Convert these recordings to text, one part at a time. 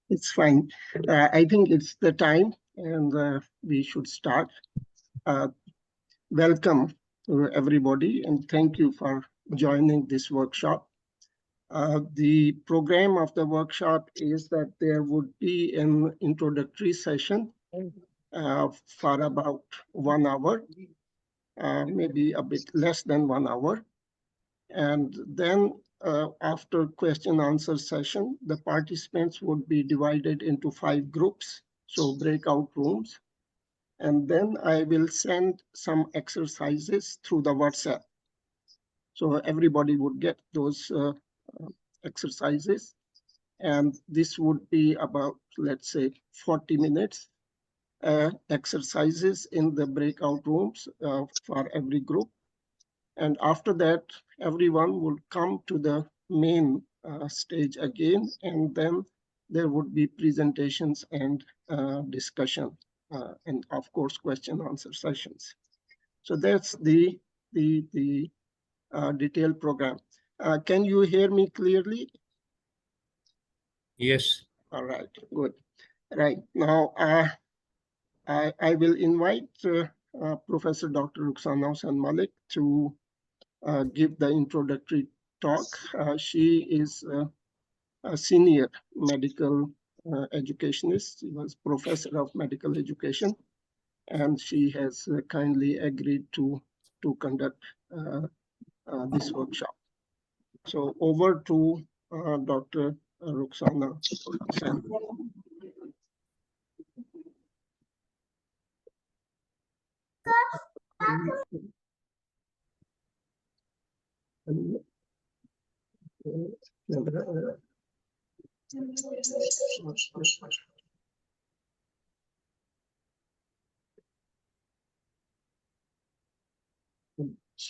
It's fine. I think it's the time, and we should start. Welcome to everybody, and thank you for joining this workshop. The program of the workshop is that there would be an introductory session for about 1 hour, maybe a bit less than 1 hour. And then after question answer session, the participants would be divided into 5 groups, so breakout rooms. And then I will send some exercises through the WhatsApp. So everybody would get those exercises. And this would be about, let's say, 40 minutes exercises in the breakout rooms for every group. And after that, everyone will come to the main stage again, and then there would be presentations and discussion, and of course, question answer sessions. So that's the detailed program. Can you hear me clearly? Yes. All right, good. Right, now I will invite Professor Dr. Rukhsana Hossain Malik to give the introductory talk. She is a senior medical educationist. She was professor of medical education, and she has kindly agreed to conduct this workshop. So over to Dr. Rukhsana Hossain.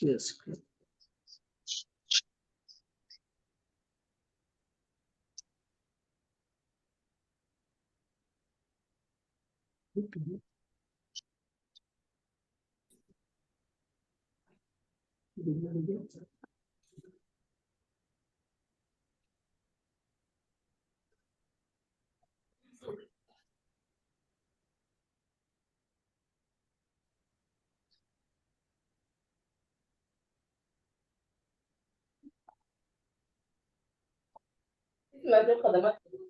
Yes.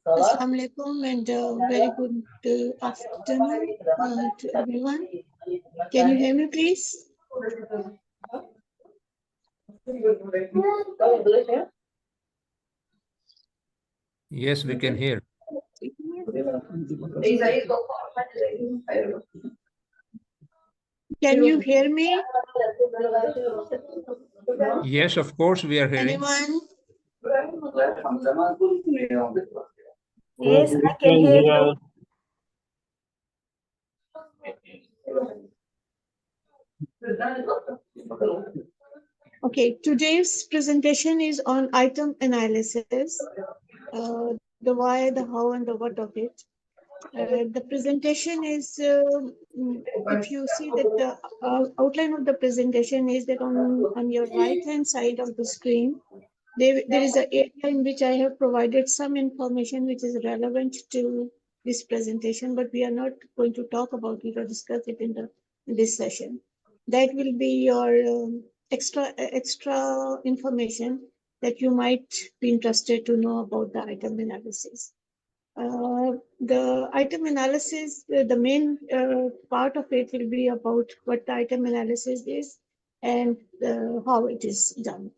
Assalamu alaikum and very good afternoon to everyone. Can you hear me, please? Yes, we can hear. Can you hear me? Yes, of course, we are hearing. Anyone? Yes, I can hear you. Okay, today's presentation is on item analysis, the why, the how, and the what of it. The presentation is, if you see that the outline of the presentation is that on your right-hand side of the screen, there is an area in which I have provided some information which is relevant to this presentation, but we are not going to talk about it or discuss it in this session. That will be your extra information that you might be interested to know about the item analysis. The item analysis, the main part of it will be about what the item analysis is and how it is done.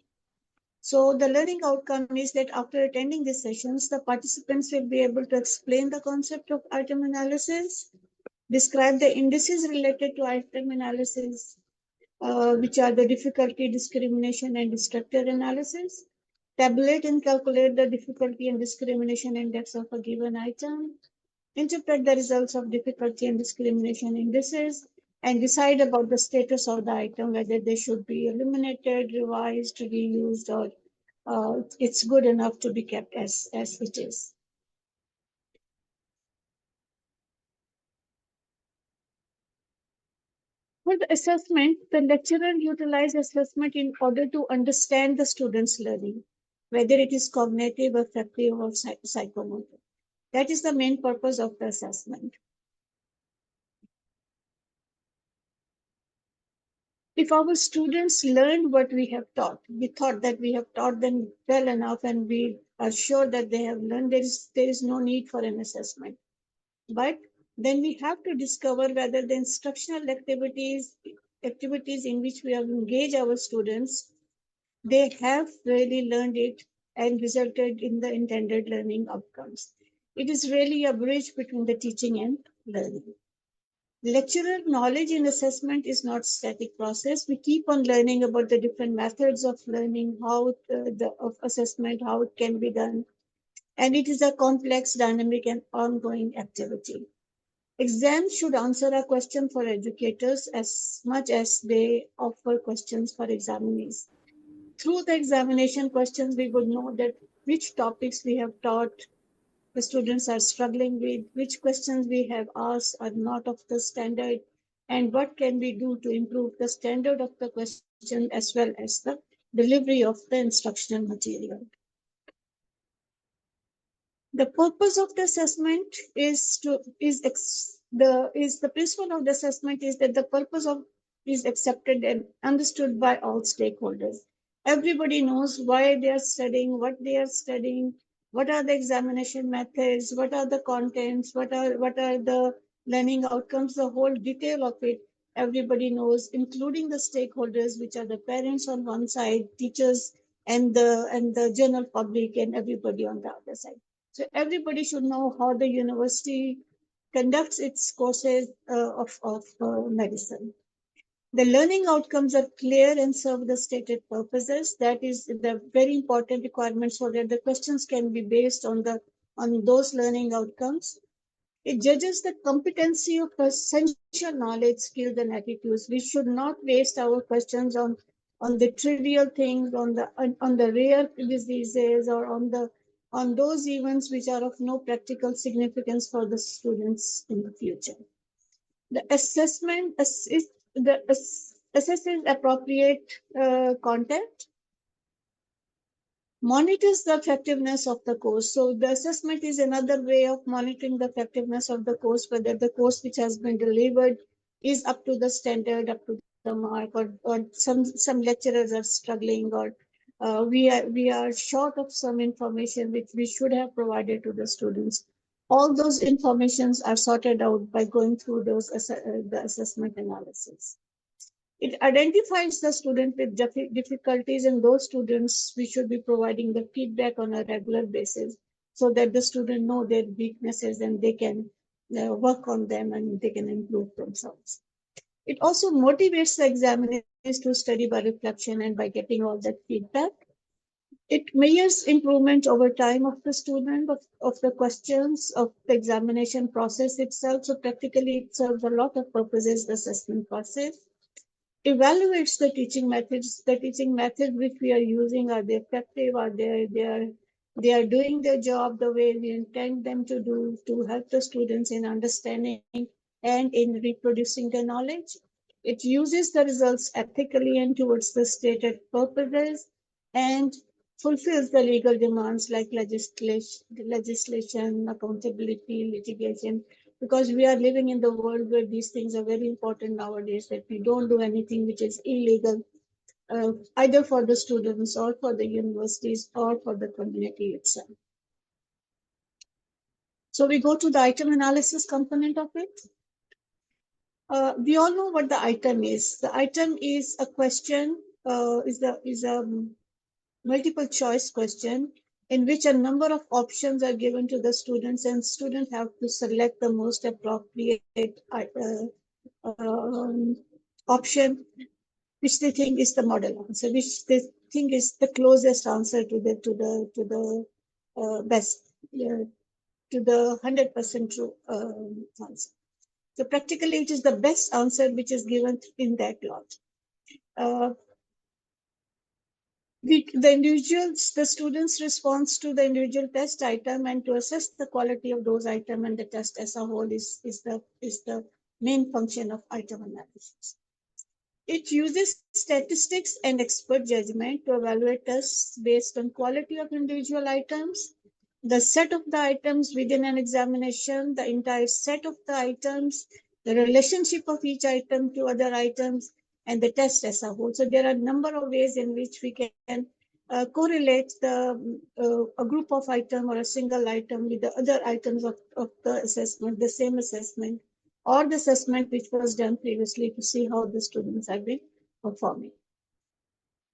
So the learning outcome is that after attending these sessions, the participants will be able to explain the concept of item analysis, describe the indices related to item analysis, which are the difficulty, discrimination, and distractor analysis, tabulate and calculate the difficulty and discrimination index of a given item, interpret the results of difficulty and discrimination indices, and decide about the status of the item, whether they should be eliminated, revised, reused, or it's good enough to be kept as it is. For the assessment, the lecturer utilizes assessment in order to understand the student's learning, whether it is cognitive, affective, or psychomotor. That is the main purpose of the assessment. If our students learned what we have taught, we thought that we have taught them well enough and we are sure that they have learned, there is no need for an assessment. But then we have to discover whether the instructional activities in which we have engaged our students, they have really learned it and resulted in the intended learning outcomes. It is really a bridge between the teaching and learning. Lecturer knowledge in assessment is not static process. We keep on learning about the different methods of learning, how of assessment, how it can be done. And it is a complex, dynamic, and ongoing activity. Exams should answer a question for educators as much as they offer questions for examinees. Through the examination questions, we would know that which topics we have taught the students are struggling with, which questions we have asked are not of the standard, and what can we do to improve the standard of the question as well as the delivery of the instructional material. The purpose of the assessment the principle of the assessment is that the purpose of is accepted and understood by all stakeholders. Everybody knows why they are studying, what they are studying, what are the examination methods, what are the contents, what are the learning outcomes, the whole detail of it. Everybody knows, including the stakeholders, which are the parents on one side, teachers, and the general public, and everybody on the other side. So everybody should know how the university conducts its courses of medicine. The learning outcomes are clear and serve the stated purposes. That is the very important requirement so that the questions can be based on those learning outcomes. It judges the competency of essential knowledge, skills, and attitudes. We should not waste our questions on the trivial things, on the rare diseases, or on those events which are of no practical significance for the students in the future. The assessment assesses appropriate content, monitors the effectiveness of the course. So the assessment is another way of monitoring the effectiveness of the course, whether the course which has been delivered is up to the standard, up to the mark, or some lecturers are struggling, or we are short of some information which we should have provided to the students. All those informations are sorted out by going through those the assessment analysis. It identifies the student with difficulties, and those students we should be providing the feedback on a regular basis so that the student know their weaknesses and they can work on them and they can improve themselves. It also motivates the examiners to study by reflection and by getting all that feedback. It measures improvement over time of the student, of the questions, of the examination process itself. So practically it serves a lot of purposes, the assessment process. Evaluates the teaching methods. The teaching methods which we are using, are they effective? Are they are doing their job the way we intend them to do, to help the students in understanding and in reproducing the knowledge. It uses the results ethically and towards the stated purposes, and fulfills the legal demands like legislation, accountability, litigation, because we are living in the world where these things are very important nowadays, that we don't do anything which is illegal, either for the students or for the universities or for the community itself. So we go to the item analysis component of it. We all know what the item is. The item is a question, is a multiple choice question in which a number of options are given to the students, and students have to select the most appropriate option which they think is the model answer, which they think is the closest answer to the best, to the 100% true answer. So practically, it is the best answer which is given in that lot. The students' response to the individual test item and to assess the quality of those items and the test as a whole is the main function of item analysis. It uses statistics and expert judgment to evaluate tests based on quality of individual items the set of the items within an examination, the entire set of the items, the relationship of each item to other items, and the test as a whole. So there are a number of ways in which we can correlate a group of item or a single item with the other items of the assessment, the same assessment, or the assessment which was done previously to see how the students have been performing.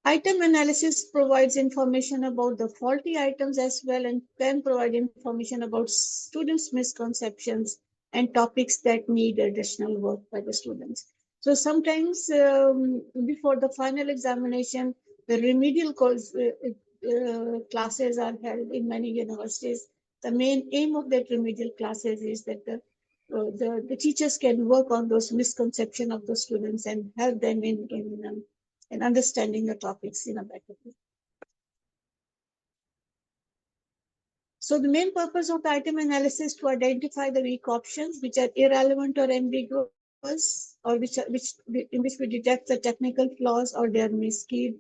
Item analysis provides information about the faulty items as well and can provide information about students' misconceptions and topics that need additional work by the students. So sometimes before the final examination, the remedial classes are held in many universities. The main aim of that remedial classes is that the teachers can work on those misconceptions of the students and help them in understanding the topics in a better way. So the main purpose of the item analysis is to identify the weak options which are irrelevant or ambiguous, or in which we detect the technical flaws or they are miskeyed,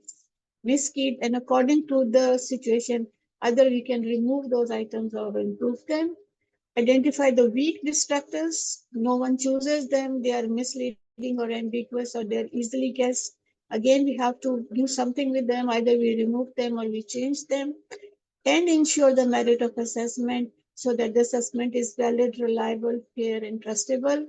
and according to the situation, either we can remove those items or improve them. Identify the weak distractors. No one chooses them. They are misleading or ambiguous or they're easily guessed. Again, we have to do something with them. Either we remove them or we change them. And ensure the merit of assessment so that the assessment is valid, reliable, fair, and trustable.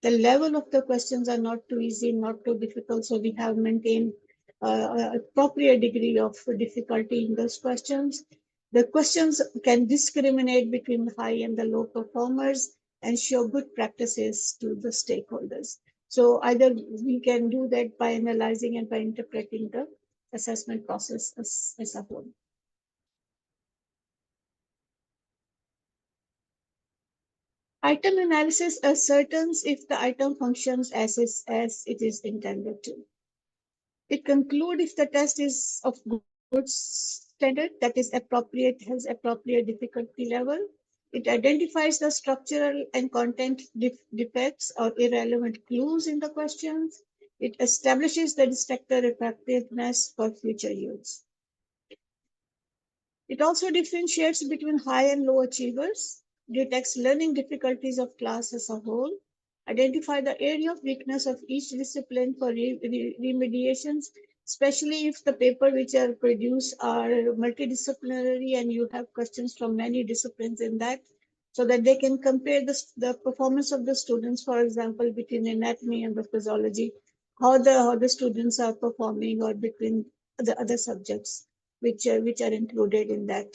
The level of the questions are not too easy, not too difficult. So we have maintained appropriate degree of difficulty in those questions. The questions can discriminate between the high and the low performers and show good practices to the stakeholders. So either we can do that by analyzing and by interpreting the assessment process as a whole. Item analysis ascertains if the item functions as it is intended to. It concludes if the test is of good standard, that is appropriate, has appropriate difficulty level. It identifies the structural and content defects or irrelevant clues in the questions. It establishes the distractor effectiveness for future use. It also differentiates between high and low achievers, detects learning difficulties of class as a whole, identify the area of weakness of each discipline for remediations, especially if the paper which are produced are multidisciplinary and you have questions from many disciplines in that, so that they can compare the performance of the students, for example, between anatomy and the physiology, how the students are performing, or between the other subjects which are included in that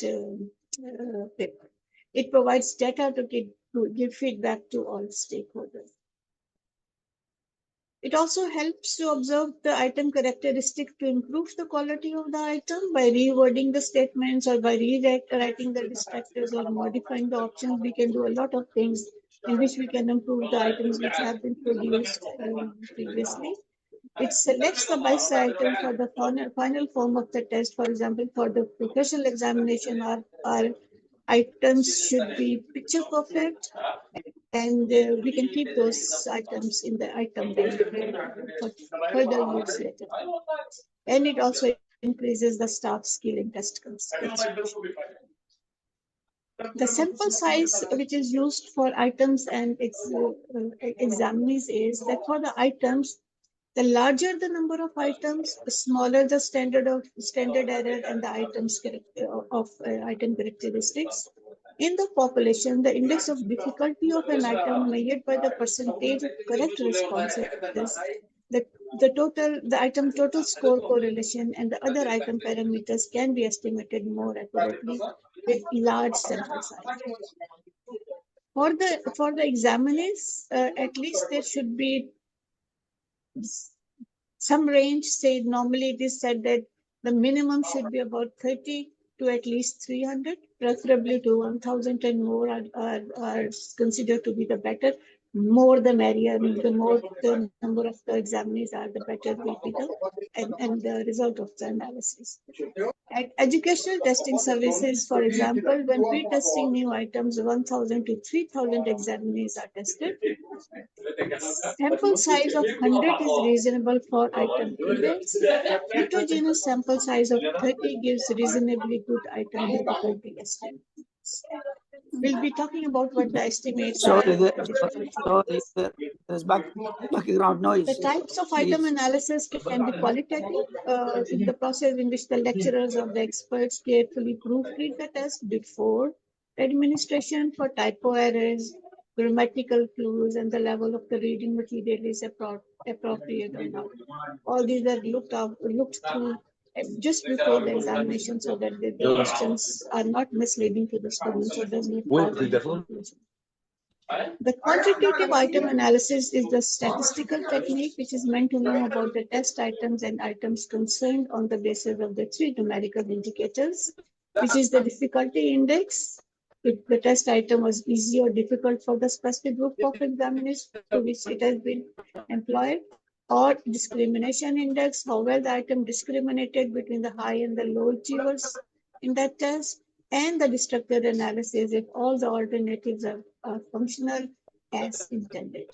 paper. It provides data to give feedback to all stakeholders. It also helps to observe the item characteristic to improve the quality of the item by rewording the statements or by rewriting the distractors or modifying the options. We can do a lot of things in which we can improve the items which have been produced previously. It selects the best item for the final form of the test. For example, for the professional examination, our items should be picture perfect, and we can keep those items in the item bank for further use later. And it also increases the staff skill in test construction. The sample size which is used for items and examinees is that for the items, the larger the number of items, the smaller the standard error and the item characteristics. In the population, the index of difficulty of an item measured by the percentage of correct responses, the item total score correlation and the other item parameters can be estimated more accurately with large sample size. For the examinees, at least there should be some range. Say normally it is said that the minimum should be about 30 to at least 300, preferably to 1000 and more are considered to be the better. More the merrier. The more the number of the examinees are, the better will be the result of the analysis. At educational testing services, for example, when pre-testing new items, 1000 to 3000 examinees are tested. Sample size of 100 is reasonable for item index. Heterogeneous sample size of 30 gives reasonably good item difficulty estimate. We'll be talking about what the estimates Sorry, are. there's background noise. The types of item analysis can be qualitative in the process in which the lecturers or the experts carefully proofread the test before administration for typo errors, grammatical clues, and the level of the reading material is appropriate or not. All these are looked through just before the examination so that the questions are not misleading to the students or does not cause any confusion. The quantitative item analysis is the statistical technique which is meant to know about the test items and items concerned on the basis of the three numerical indicators, which is the difficulty index, if the test item was easy or difficult for the specific group of examiners to which it has been employed, or discrimination index, how well the item discriminated between the high and the low achievers in that test, and the Distractor analysis if all the alternatives are functional as intended.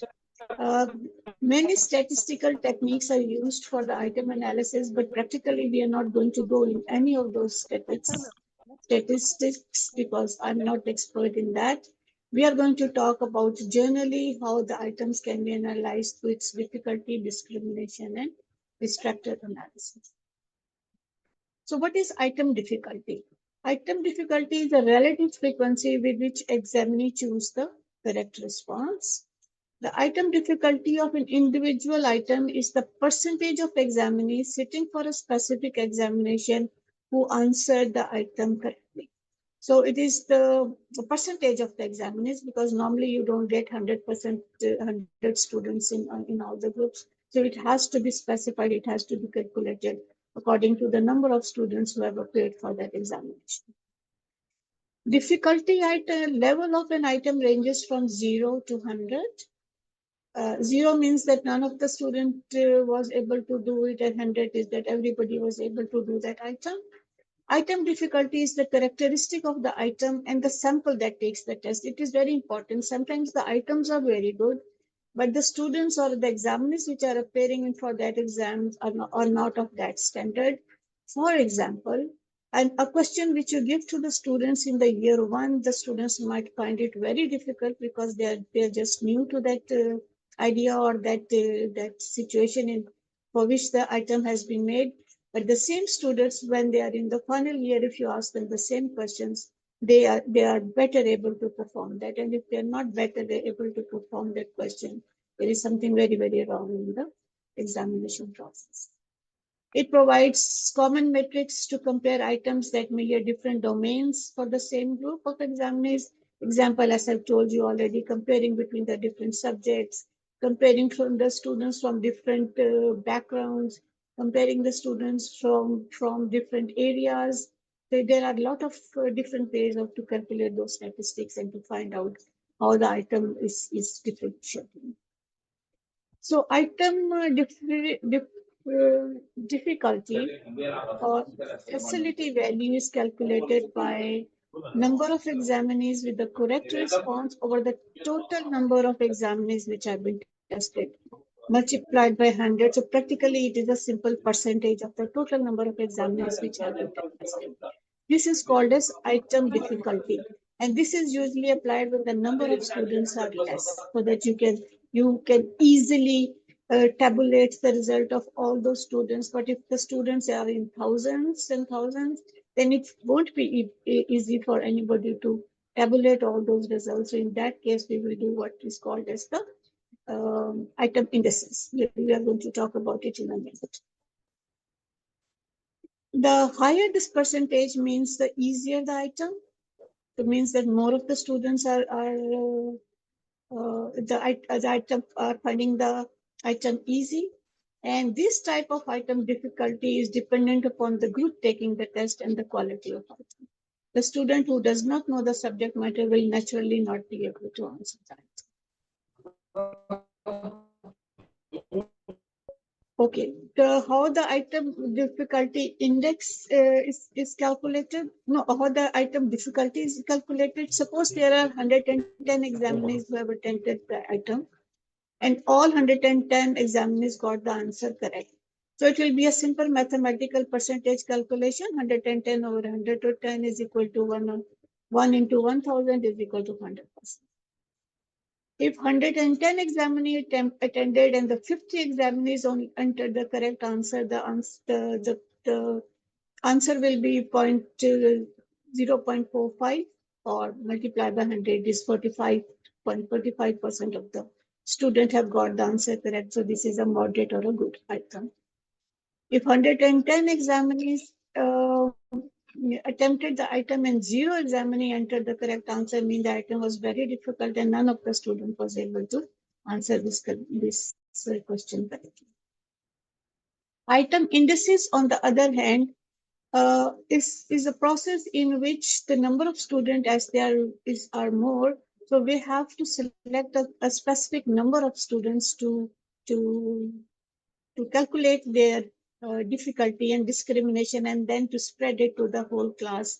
Many statistical techniques are used for the item analysis, but practically we are not going to go in any of those statistics because I'm not expert in that. We are going to talk about generally how the items can be analyzed through its difficulty, discrimination, and Distractor analysis. So what is item difficulty? Item difficulty is the relative frequency with which examinee choose the correct response. The item difficulty of an individual item is the percentage of examinees sitting for a specific examination who answered the item correctly. So it is the percentage of the examinees because normally you don't get 100%, 100 students in all the groups. So it has to be specified, it has to be calculated according to the number of students who have appeared for that examination. Difficulty item level of an item ranges from 0 to 100. 0 means that none of the student was able to do it, and 100 is that everybody was able to do that item. Item difficulty is the characteristic of the item and the sample that takes the test. It is very important. Sometimes the items are very good, but the students or the examiners which are appearing in for that exam are not of that standard. For example, and a question which you give to the students in the year 1, the students might find it very difficult because they're just new to that idea or that situation for which the item has been made. But the same students, when they are in the final year, if you ask them the same questions, they are better able to perform that. And if they're not better able to perform that question, there is something very, very wrong in the examination process. It provides common metrics to compare items that measure different domains for the same group of examinees. Example, as I've told you already, comparing between the different subjects, comparing from the students from different backgrounds, comparing the students from different areas. So there are a lot of different ways to calculate those statistics and to find out how the item is differentiating. So item difficulty or facility value is calculated by number of examinees with the correct response over the total number of examinees which have been tested, multiplied by 100. So practically it is a simple percentage of the total number of examinees which have been tested. This is called as item difficulty. And this is usually applied when the number of students are less, so that you can easily tabulate the result of all those students. But if the students are in thousands and thousands, then it won't be easy for anybody to tabulate all those results. So in that case, we will do what is called as the item indices. We are going to talk about it in a minute. The higher this percentage means the easier the item. It means that more of the students are finding the item easy. And this type of item difficulty is dependent upon the group taking the test and the quality of item. The student who does not know the subject matter will naturally not be able to answer that. Okay, how the item difficulty index is calculated? No, how the item difficulty is calculated. Suppose there are 110 examinees who have attended the item, and all 110 examinees got the answer correct. So it will be a simple mathematical percentage calculation. 110 over 110 is equal to 1 into 1000 is equal to 100%. If 110 examiners attended and the 50 examiners only entered the correct answer, the answer will be 0.45 or multiplied by 100 is 45.45% of the student have got the answer correct. So this is a moderate or a good item. If 110 examiners attempted the item and 0 examinee entered the correct answer, mean the item was very difficult and none of the student was able to answer this question correctly. Item indices, on the other hand, is a process in which the number of students as there are more. So we have to select a specific number of students to calculate their difficulty and discrimination, and then to spread it to the whole class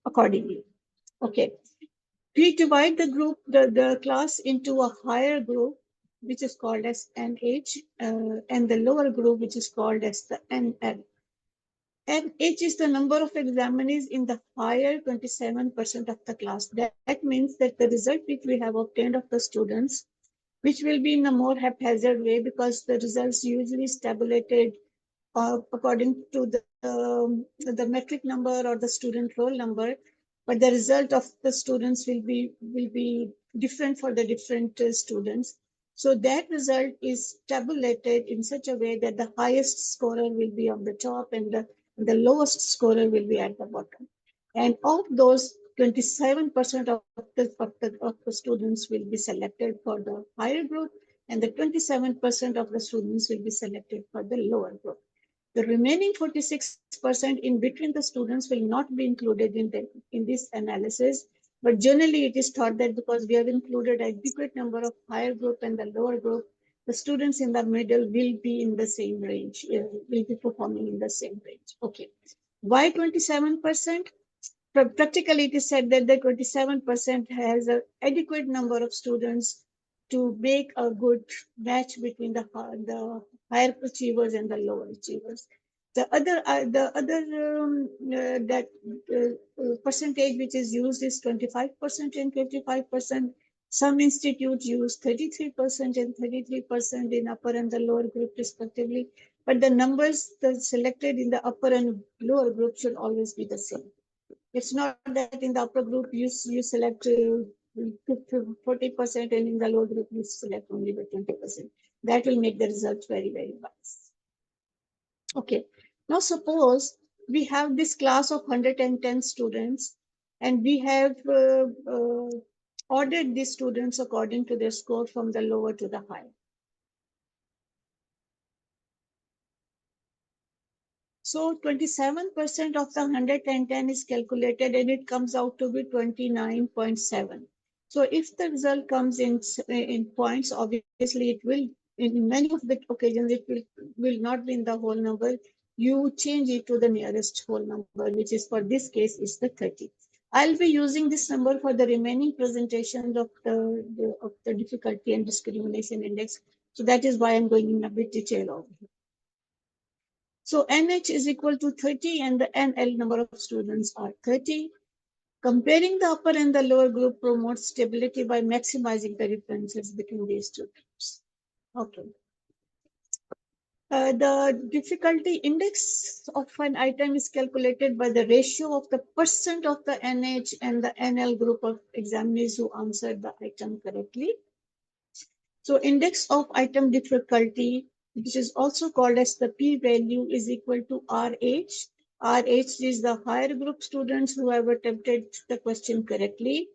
accordingly. Okay. We divide the class into a higher group, which is called as NH, and the lower group, which is called as the NL. NH is the number of examinees in the higher 27% of the class. That means that the result which we have obtained of the students, which will be in a more haphazard way, because the results usually is tabulated according to the metric number or the student roll number, but the result of the students will be different for the different students. So that result is tabulated in such a way that the highest scorer will be on the top and the lowest scorer will be at the bottom. And of those, 27% of the students will be selected for the higher group, and the 27% of the students will be selected for the lower group. The remaining 46% in between the students will not be included in this analysis, but generally it is thought that because we have included an adequate number of higher group and the lower group, the students in the middle will be in the same range, will be performing in the same range. Okay. Why 27%? Practically, it is said that the 27% has an adequate number of students to make a good match between the higher achievers and the lower achievers. The other percentage which is used is 25% and 25%. Some institutes use 33% and 33% in upper and the lower group respectively. But the numbers selected in the upper and lower group should always be the same. It's not that in the upper group you select 40% and in the lower group you select only the 20%. That will make the results very, very biased. Okay. Now suppose we have this class of 110 students and we have ordered these students according to their score from the lower to the higher. So 27% of the 110 is calculated and it comes out to be 29.7. So if the result comes in points, obviously it will, in many of the occasions, it will not be in the whole number. You change it to the nearest whole number, which is for this case is the 30. I'll be using this number for the remaining presentations of the difficulty and discrimination index. So that is why I'm going in a bit detail over here. So NH is equal to 30 and the NL number of students are 30. Comparing the upper and the lower group promotes stability by maximizing the differences between these two groups. Okay. The difficulty index of an item is calculated by the ratio of the percent of the NH and the NL group of examinees who answered the item correctly. So index of item difficulty, which is also called as the p-value, is equal to RH. RH is the higher group students who have attempted the question correctly.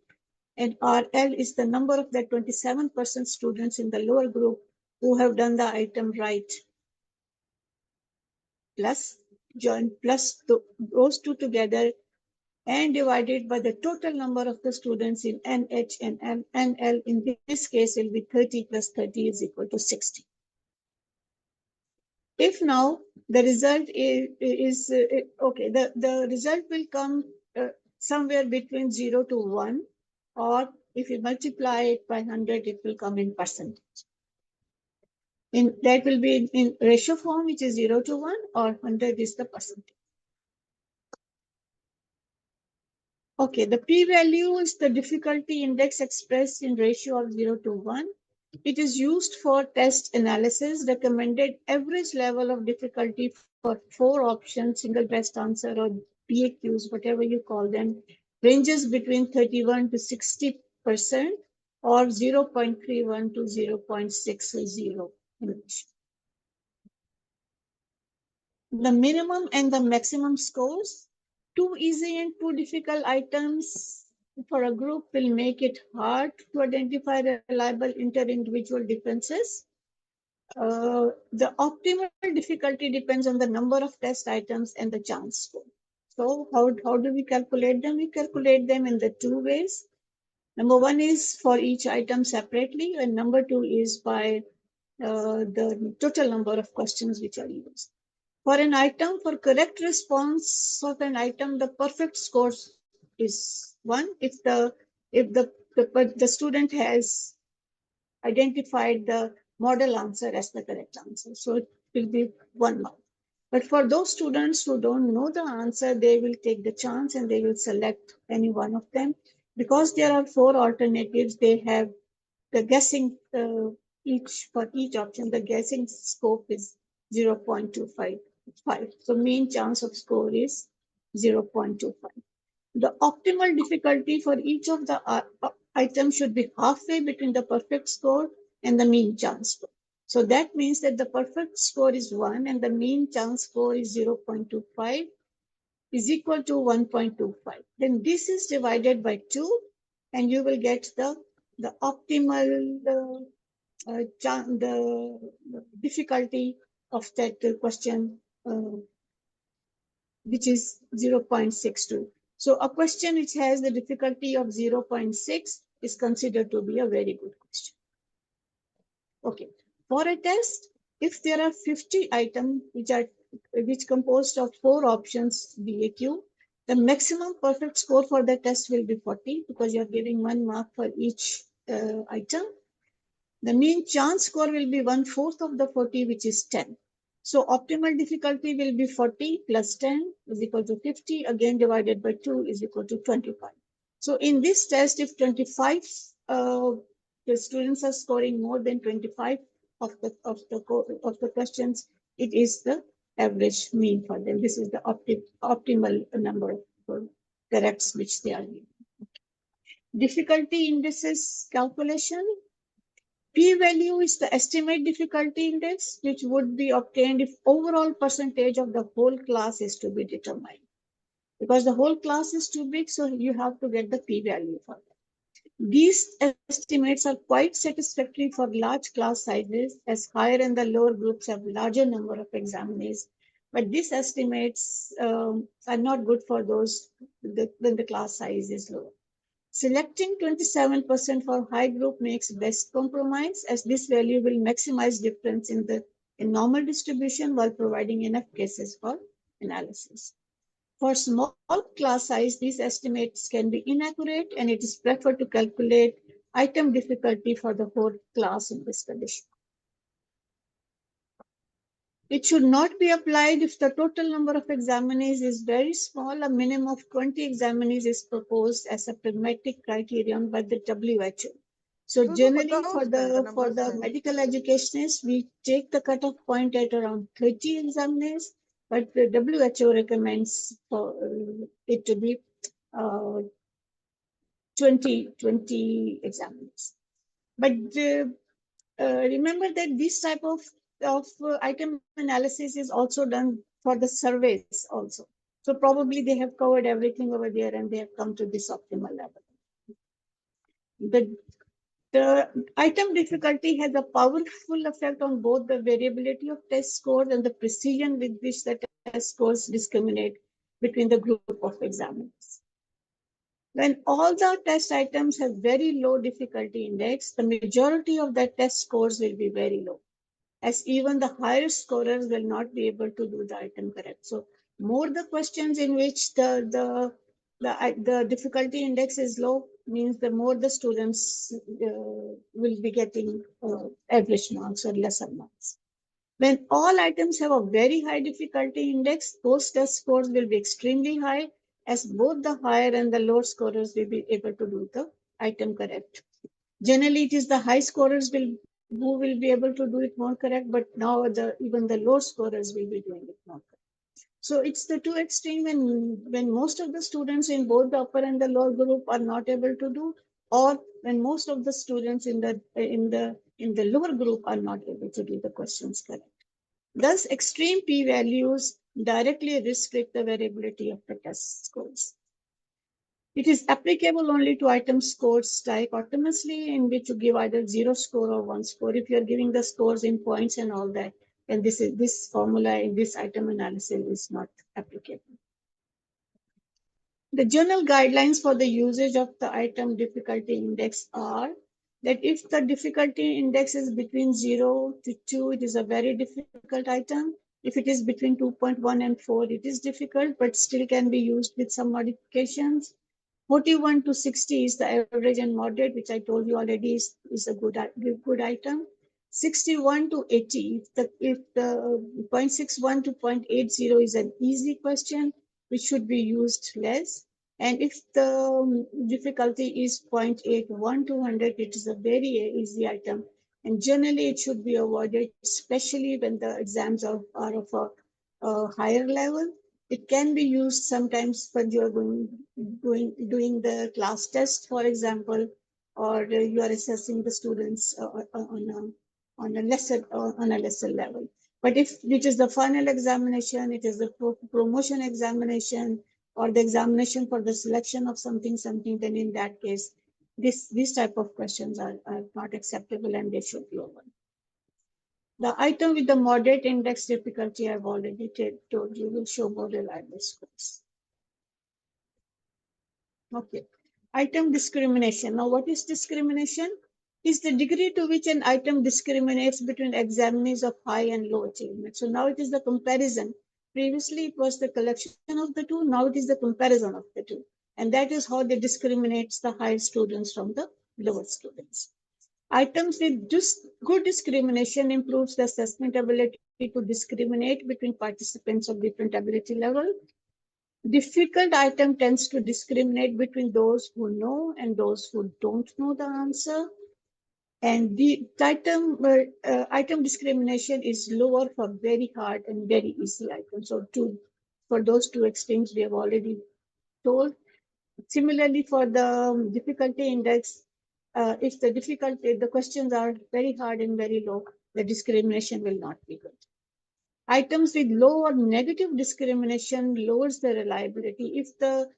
And RL is the number of the 27% students in the lower group who have done the item right. Plus those two together and divided by the total number of the students in NH and NL. In this case, it will be 30 plus 30 is equal to 60. If now the result is okay, the result will come somewhere between 0 to 1, or if you multiply it by 100, it will come in percentage. That will be in ratio form, which is 0 to 1, or 100 is the percentage. Okay, the p-value is the difficulty index expressed in ratio of 0 to 1. It is used for test analysis, recommended average level of difficulty for 4 options, single best answer or PAQs, whatever you call them, ranges between 31 to 60% or 0.31 to 0.60 English. The minimum and the maximum scores. 2 easy and 2 difficult items for a group will make it hard to identify reliable inter-individual differences. The optimal difficulty depends on the number of test items and the chance score. So how do we calculate them? We calculate them in the 2 ways. Number 1 is for each item separately, and number 2 is by the total number of questions which are used. For an item, for correct response of an item, the perfect score is 1 if the student has identified the model answer as the correct answer. So it will be 1 mark. But for those students who don't know the answer, they will take the chance and they will select any one of them. Because there are 4 alternatives, they have the guessing for each option, the guessing scope is 0.255. So mean chance of score is 0.25. The optimal difficulty for each of the items should be halfway between the perfect score and the mean chance score. So that means that the perfect score is 1 and the mean chance score is 0.25 is equal to 1.25. Then this is divided by 2 and you will get the optimal the difficulty of that question, which is 0.62. So a question which has the difficulty of 0.6 is considered to be a very good question. Okay, for a test, if there are 50 items which composed of 4 options BAQ, the maximum perfect score for the test will be 40 because you're giving 1 mark for each item. The mean chance score will be 1/4 of the 40, which is 10. So optimal difficulty will be 40 plus 10 is equal to 50, again divided by 2 is equal to 25. So in this test, if 25, the students are scoring more than 25 of the questions, it is the average mean for them. This is the optimal number of corrects which they are given. Difficulty indices calculation. P-value is the estimate difficulty index, which would be obtained if overall percentage of the whole class is to be determined. Because the whole class is too big, so you have to get the p-value for that. These estimates are quite satisfactory for large class sizes, as higher and the lower groups have larger number of examinees. But these estimates are not good for those when the class size is low. Selecting 27% for high group makes best compromise, as this value will maximize difference in normal distribution while providing enough cases for analysis. For small class size, these estimates can be inaccurate, and it is preferred to calculate item difficulty for the whole class in this condition. It should not be applied if the total number of examinees is very small. A minimum of 20 examinees is proposed as a pragmatic criterion by the WHO. So generally for the medical educationists, we take the cutoff point at around 30 examinees, but the WHO recommends for it to be 20 examinees. But remember that this type of item analysis is also done for the surveys also. So probably they have covered everything over there and they have come to this optimal level. The item difficulty has a powerful effect on both the variability of test scores and the precision with which the test scores discriminate between the group of examiners. When all the test items have very low difficulty index, the majority of the test scores will be very low, as even the higher scorers will not be able to do the item correct. So more the questions in which the difficulty index is low means the more the students will be getting average marks or lesser marks. When all items have a very high difficulty index, those test scores will be extremely high, as both the higher and the lower scorers will be able to do the item correct. Generally, it is the high scorers who will be able to do it more correct, but now even the low scorers will be doing it more correct. So it's the two extreme when most of the students in both the upper and the lower group are not able to do, or when most of the students in the lower group are not able to do the questions correct. Thus, extreme p-values directly restrict the variability of the test scores. It is applicable only to item scores dichotomously, in which you give either 0 score or 1 score. If you're giving the scores in points and all that, then this formula in this item analysis is not applicable. The general guidelines for the usage of the item difficulty index are that if the difficulty index is between 0 to 2, it is a very difficult item. If it is between 2.1 and 4, it is difficult, but still can be used with some modifications. 41 to 60 is the average and moderate, which I told you already is a good item. 61 to 80, if the 0.61 to 0.80 is an easy question, which should be used less. And if the difficulty is 0.81 to 100, it is a very easy item. And generally, it should be avoided, especially when the exams are of a higher level. It can be used sometimes when you are doing the class test, for example, or you are assessing the students on a lesser level. But if it is the final examination, it is the promotion examination, or the examination for the selection of something, then in that case, these type of questions are not acceptable and they should be avoided. The item with the moderate index difficulty, I've already told you, will show more reliable scores. Okay. Item discrimination. Now, what is discrimination? Is the degree to which an item discriminates between examinees of high and low achievement. So now it is the comparison. Previously, it was the collection of the two. Now it is the comparison of the two. And that is how they discriminates the high students from the lower students. Items with good discrimination improves the assessment ability to discriminate between participants of different ability level. Difficult item tends to discriminate between those who know and those who don't know the answer. And the item discrimination is lower for very hard and very easy items. So for those two extremes, we have already told. Similarly, for the difficulty index, if the questions are very hard and very low, the discrimination will not be good. Items with low or negative discrimination lowers the reliability. If the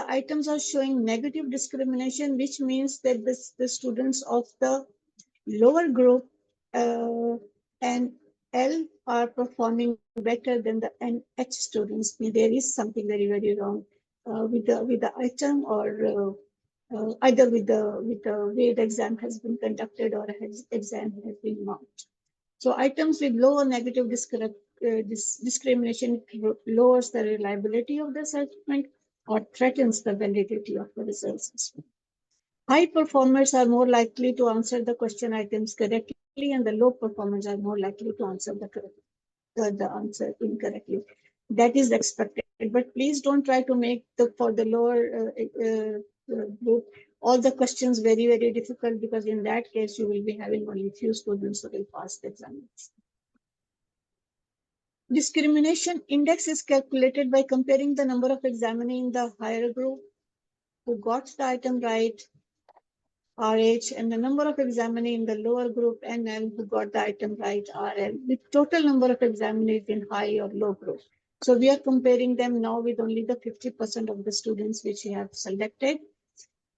items are showing negative discrimination, which means that the students of the lower group and L are performing better than the NH students, there is something very, very wrong with the item, or either with the way the exam has been conducted or exam has been marked. So items with low or negative discrimination lowers the reliability of the assessment or threatens the validity of the results. High performers are more likely to answer the question items correctly, and the low performers are more likely to answer the answer incorrectly. That is expected, but please don't try to make for the lower group all the questions very, very difficult, because in that case you will be having only few students who will pass the examination. Discrimination index is calculated by comparing the number of examiners in the higher group who got the item right, RH, and the number of examiners in the lower group, NL, who got the item right, RL, with total number of examiners in high or low group. So we are comparing them now with only the 50% of the students which we have selected.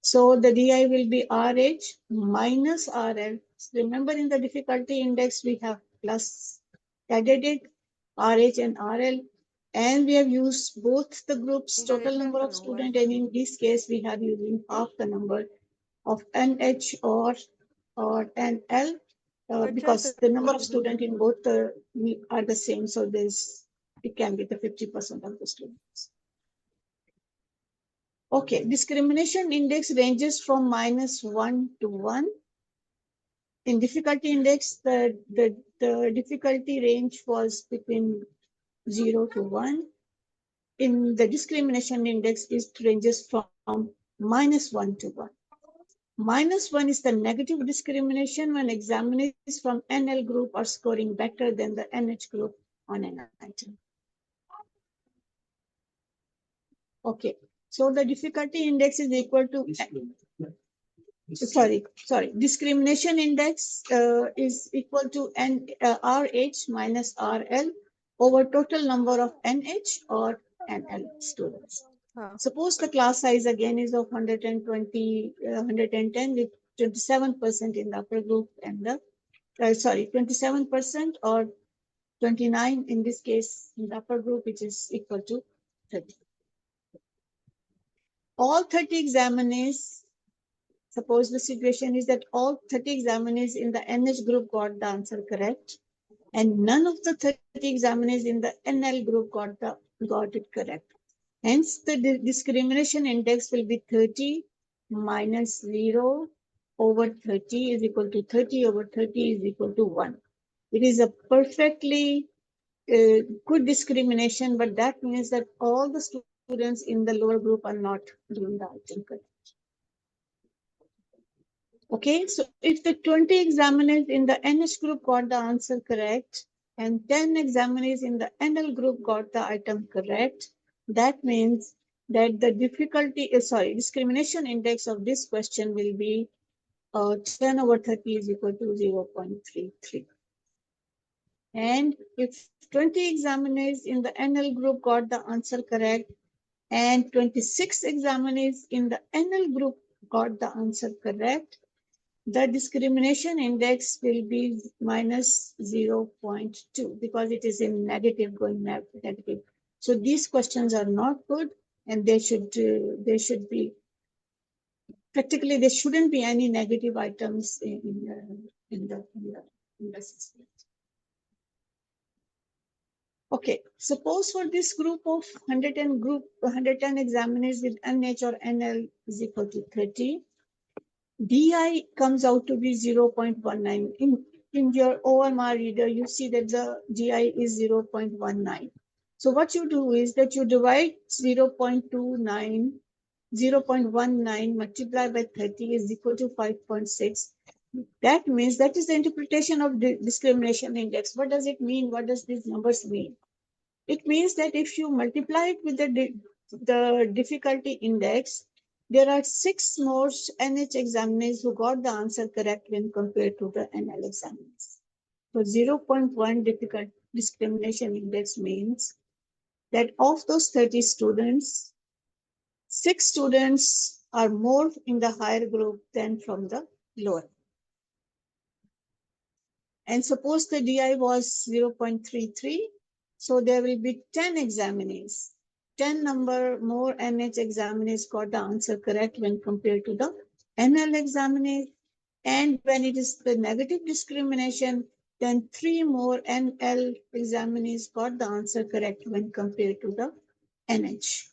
So the DI will be RH minus RL. Remember, in the difficulty index, we have plus added it, RH and RL. And we have used both the groups, total number of students, and in this case, we have using half the number of NH or NL, because the number of students in both are the same. So it can be the 50% of the students. Okay, discrimination index ranges from -1 to 1. In difficulty index, the difficulty range was between 0 to 1. in the discrimination index ranges from -1 to 1. -1 is the negative discrimination when examiners from NL group are scoring better than the NH group on an item. Okay, so the difficulty index is equal to, discrimination index is equal to RH minus RL over total number of NH or NL students. Suppose the class size again is of 120, 110 with 27% in the upper group and the, 27% or 29 in this case in the upper group, which is equal to 30. All 30 examinees, suppose the situation is that all 30 examinees in the NH group got the answer correct, and none of the 30 examinees in the NL group got it correct. Hence, the discrimination index will be 30 minus 0 over 30 is equal to 30 over 30 is equal to 1. It is a perfectly good discrimination, but that means that all the students in the lower group are not doing the item correct. Okay, so if the 20 examiners in the NH group got the answer correct and 10 examiners in the NL group got the item correct, that means that the discrimination index of this question will be 10 over 30 is equal to 0.33. And if 20 examiners in the NL group got the answer correct and 26 examiners in the NL group got the answer correct, the discrimination index will be minus 0.2 because it is in negative, going negative. So these questions are not good, and they should be, practically there shouldn't be any negative items in the assessment. Okay, suppose for this group of 110 examiners with NH or NL is equal to 30. DI comes out to be 0.19. In your OMR reader, you see that the DI is 0.19. So what you do is that you divide 0.19 multiplied by 30 is equal to 5.6. That means that is the interpretation of the discrimination index. What does it mean? What does these numbers mean? It means that if you multiply it with the difficulty index, there are 6 more NH examiners who got the answer correct when compared to the NL examiners. So 0.1 difficult discrimination index means that of those 30 students, 6 students are more in the higher group than from the lower. And suppose the DI was 0.33, so there will be 10 examinees. 10 number more NH examinees got the answer correct when compared to the NL examinees. And when it is the negative discrimination, then 3 more NL examinees got the answer correct when compared to the NH.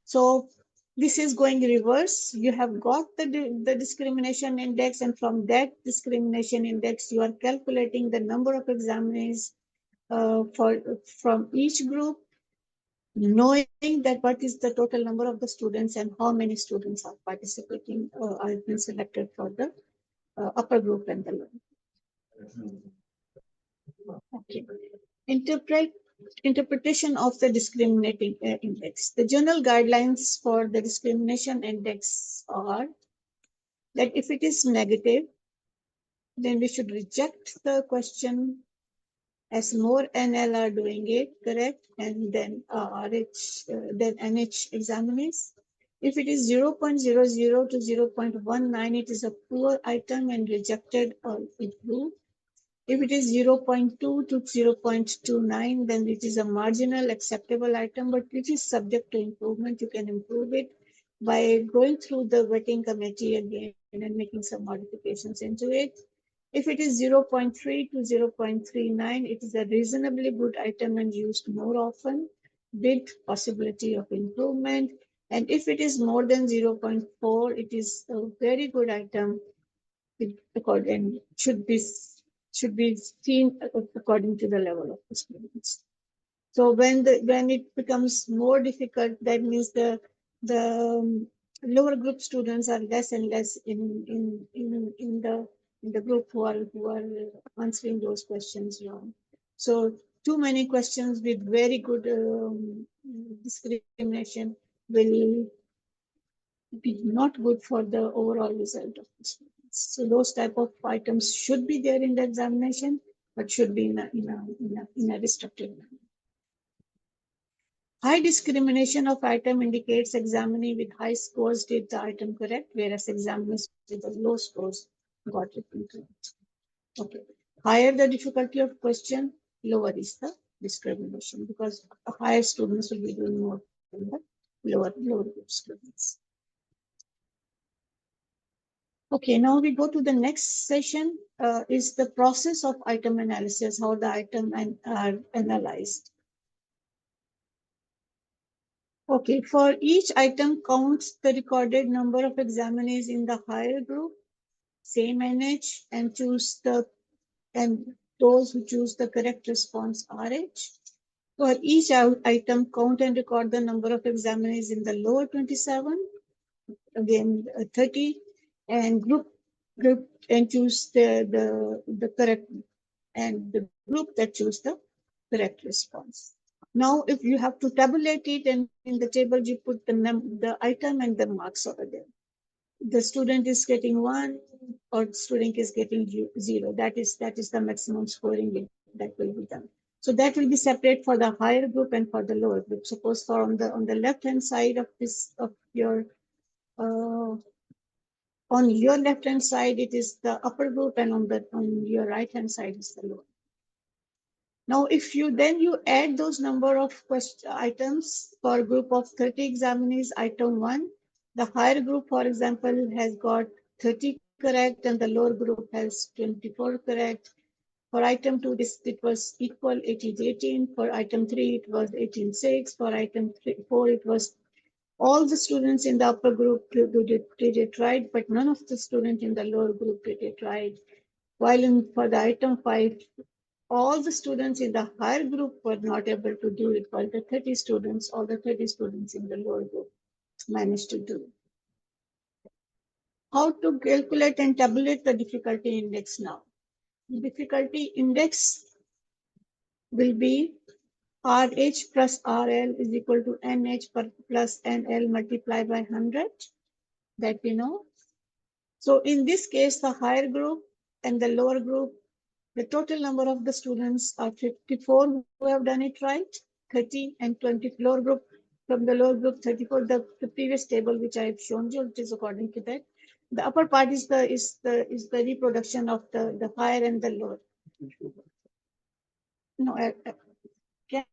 So this is going reverse. You have got the discrimination index, and from that discrimination index, you are calculating the number of examinees from each group, knowing that what is the total number of the students and how many students are participating or are being selected for the upper group and the lower. Okay. Interpretation of the discriminating index. The general guidelines for the discrimination index are that if it is negative, then we should reject the question as more NL are doing it correct, and then then NH examinees. If it is 0.00 to 0.19, it is a poor item and rejected or improved. If it is 0.2 to 0.29, then it is a marginal acceptable item, but it is subject to improvement. You can improve it by going through the vetting committee again and making some modifications into it. If it is 0.3 to 0.39, it is a reasonably good item and used more often with possibility of improvement. And if it is more than 0.4, it is a very good item and should be seen according to the level of the students. So when it becomes more difficult, that means the lower group students are less and less in the group who are answering those questions wrong. So too many questions with very good discrimination will be not good for the overall result of the students. So those type of items should be there in the examination, but should be in a restricted manner. High discrimination of item indicates examinee with high scores did the item correct, whereas examiners with the low scores got it incorrect. Okay. Higher the difficulty of question, lower is the discrimination, because higher students will be doing more than the lower group students. Okay, now we go to the next session, is the process of item analysis, how the item are analyzed. Okay, for each item counts the recorded number of examinees in the higher group, same NH, and those who choose the correct response RH. For each item, count and record the number of examinees in the lower 27, again 30, and group and choose the correct, and the group that choose the correct response. Now, if you have to tabulate it, and in the table you put the item and the marks over there. The student is getting 1, or student is getting 0. That is the maximum scoring that will be done. So that will be separate for the higher group and for the lower group. Suppose for on the left hand side of your on your left hand side it is the upper group, and on your right hand side is the lower. Now, if you add those number of items for a group of 30 examinees, item 1, the higher group, for example, has got 30 correct and the lower group has 24 correct. For item 2, it was equal, 18. For item 3, it was 18.6. For item 4, it was all the students in the upper group did it right, but none of the students in the lower group did it right. While for the item 5, all the students in the higher group were not able to do it, while the 30 students, all the 30 students in the lower group managed to do it. How to calculate and tabulate the difficulty index now? The difficulty index will be RH plus RL is equal to NH plus NL multiplied by 100, that we know. So in this case, the higher group and the lower group, the total number of the students are 54 who have done it right, 30 and 20 lower group. From the lower group, 34, the previous table which I have shown you, it is according to that. The upper part is the reproduction of the higher and the lower. No, can?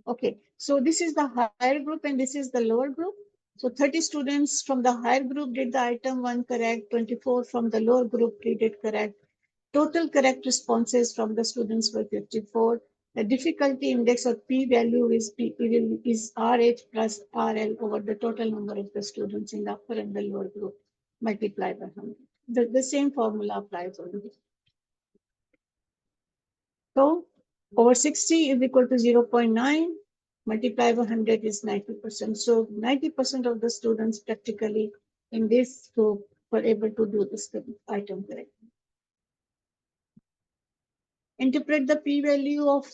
Okay, so this is the higher group and this is the lower group. So 30 students from the higher group did the item 1 correct, 24 from the lower group did it correct. Total correct responses from the students were 54. The difficulty index or p-value is RH plus RL over the total number of the students in the upper and the lower group multiplied by 100. The same formula applies only. So over 60 is equal to 0.9, multiplied by 100 is 90%. So 90% of the students practically in this group were able to do this item correctly. Interpret the p-value of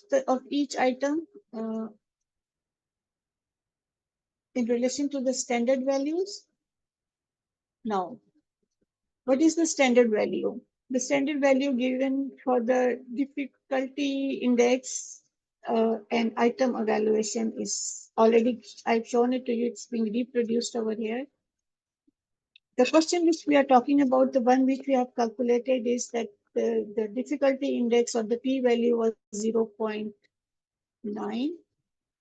each item in relation to the standard values. Now, what is the standard value? The standard value given for the difficulty index and item evaluation is already, I've shown it to you, it's being reproduced over here. The question which we are talking about, the one which we have calculated, is that the difficulty index or the p-value was 0.9,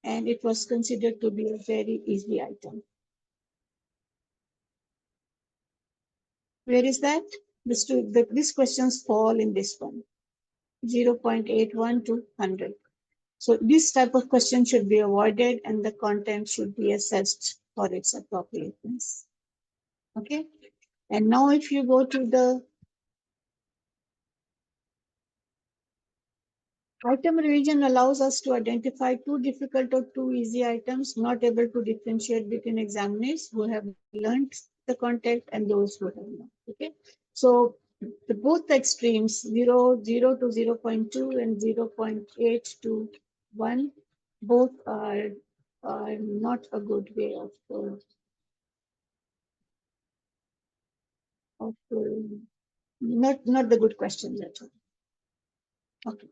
and it was considered to be a very easy item. Where is that? These questions fall in this one, 0.81 to 100. So this type of question should be avoided and the content should be assessed for its appropriateness. Okay. And now if you go to the Item revision allows us to identify too difficult or too easy items, not able to differentiate between examiners who have learned the content and those who have not. Okay, so both the extremes 0 to 0.2 and 0.8 to 1, both are not a good way of not the good questions at all. Okay.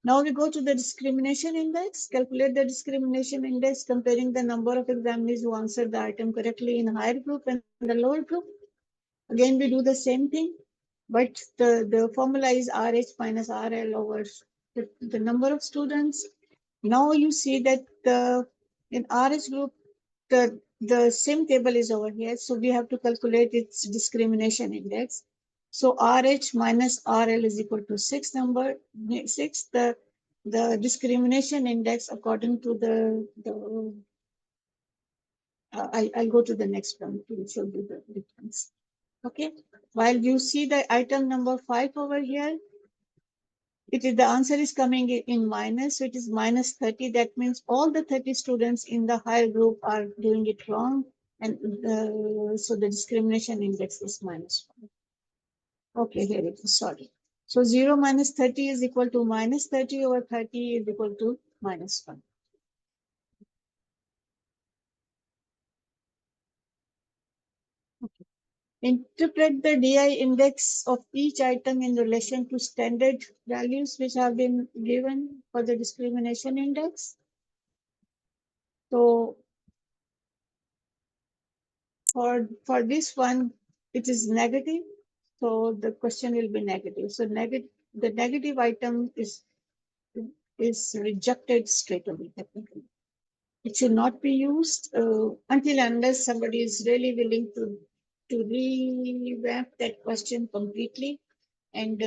Now we go to the discrimination index. Calculate the discrimination index comparing the number of examiners who answered the item correctly in higher group and the lower group. Again, we do the same thing, but the formula is RH minus RL over the number of students. Now you see that in RH group, the same table is over here. So we have to calculate its discrimination index. So RH minus RL is equal to 6 number, 6, the discrimination index according to I'll go to the next one to show you the difference. Okay, while you see the item number 5 over here, the answer is coming in minus, so it is minus 30. That means all the 30 students in the higher group are doing it wrong, and so the discrimination index is minus 1. Okay, here it is, sorry. So 0 minus 30 is equal to minus 30 over 30 is equal to minus 1. Okay. Interpret the DI index of each item in relation to standard values which have been given for the discrimination index. So for this one, it is negative. So the question will be negative. So the negative item is rejected straight away, technically. It should not be used until unless somebody is really willing to revamp that question completely and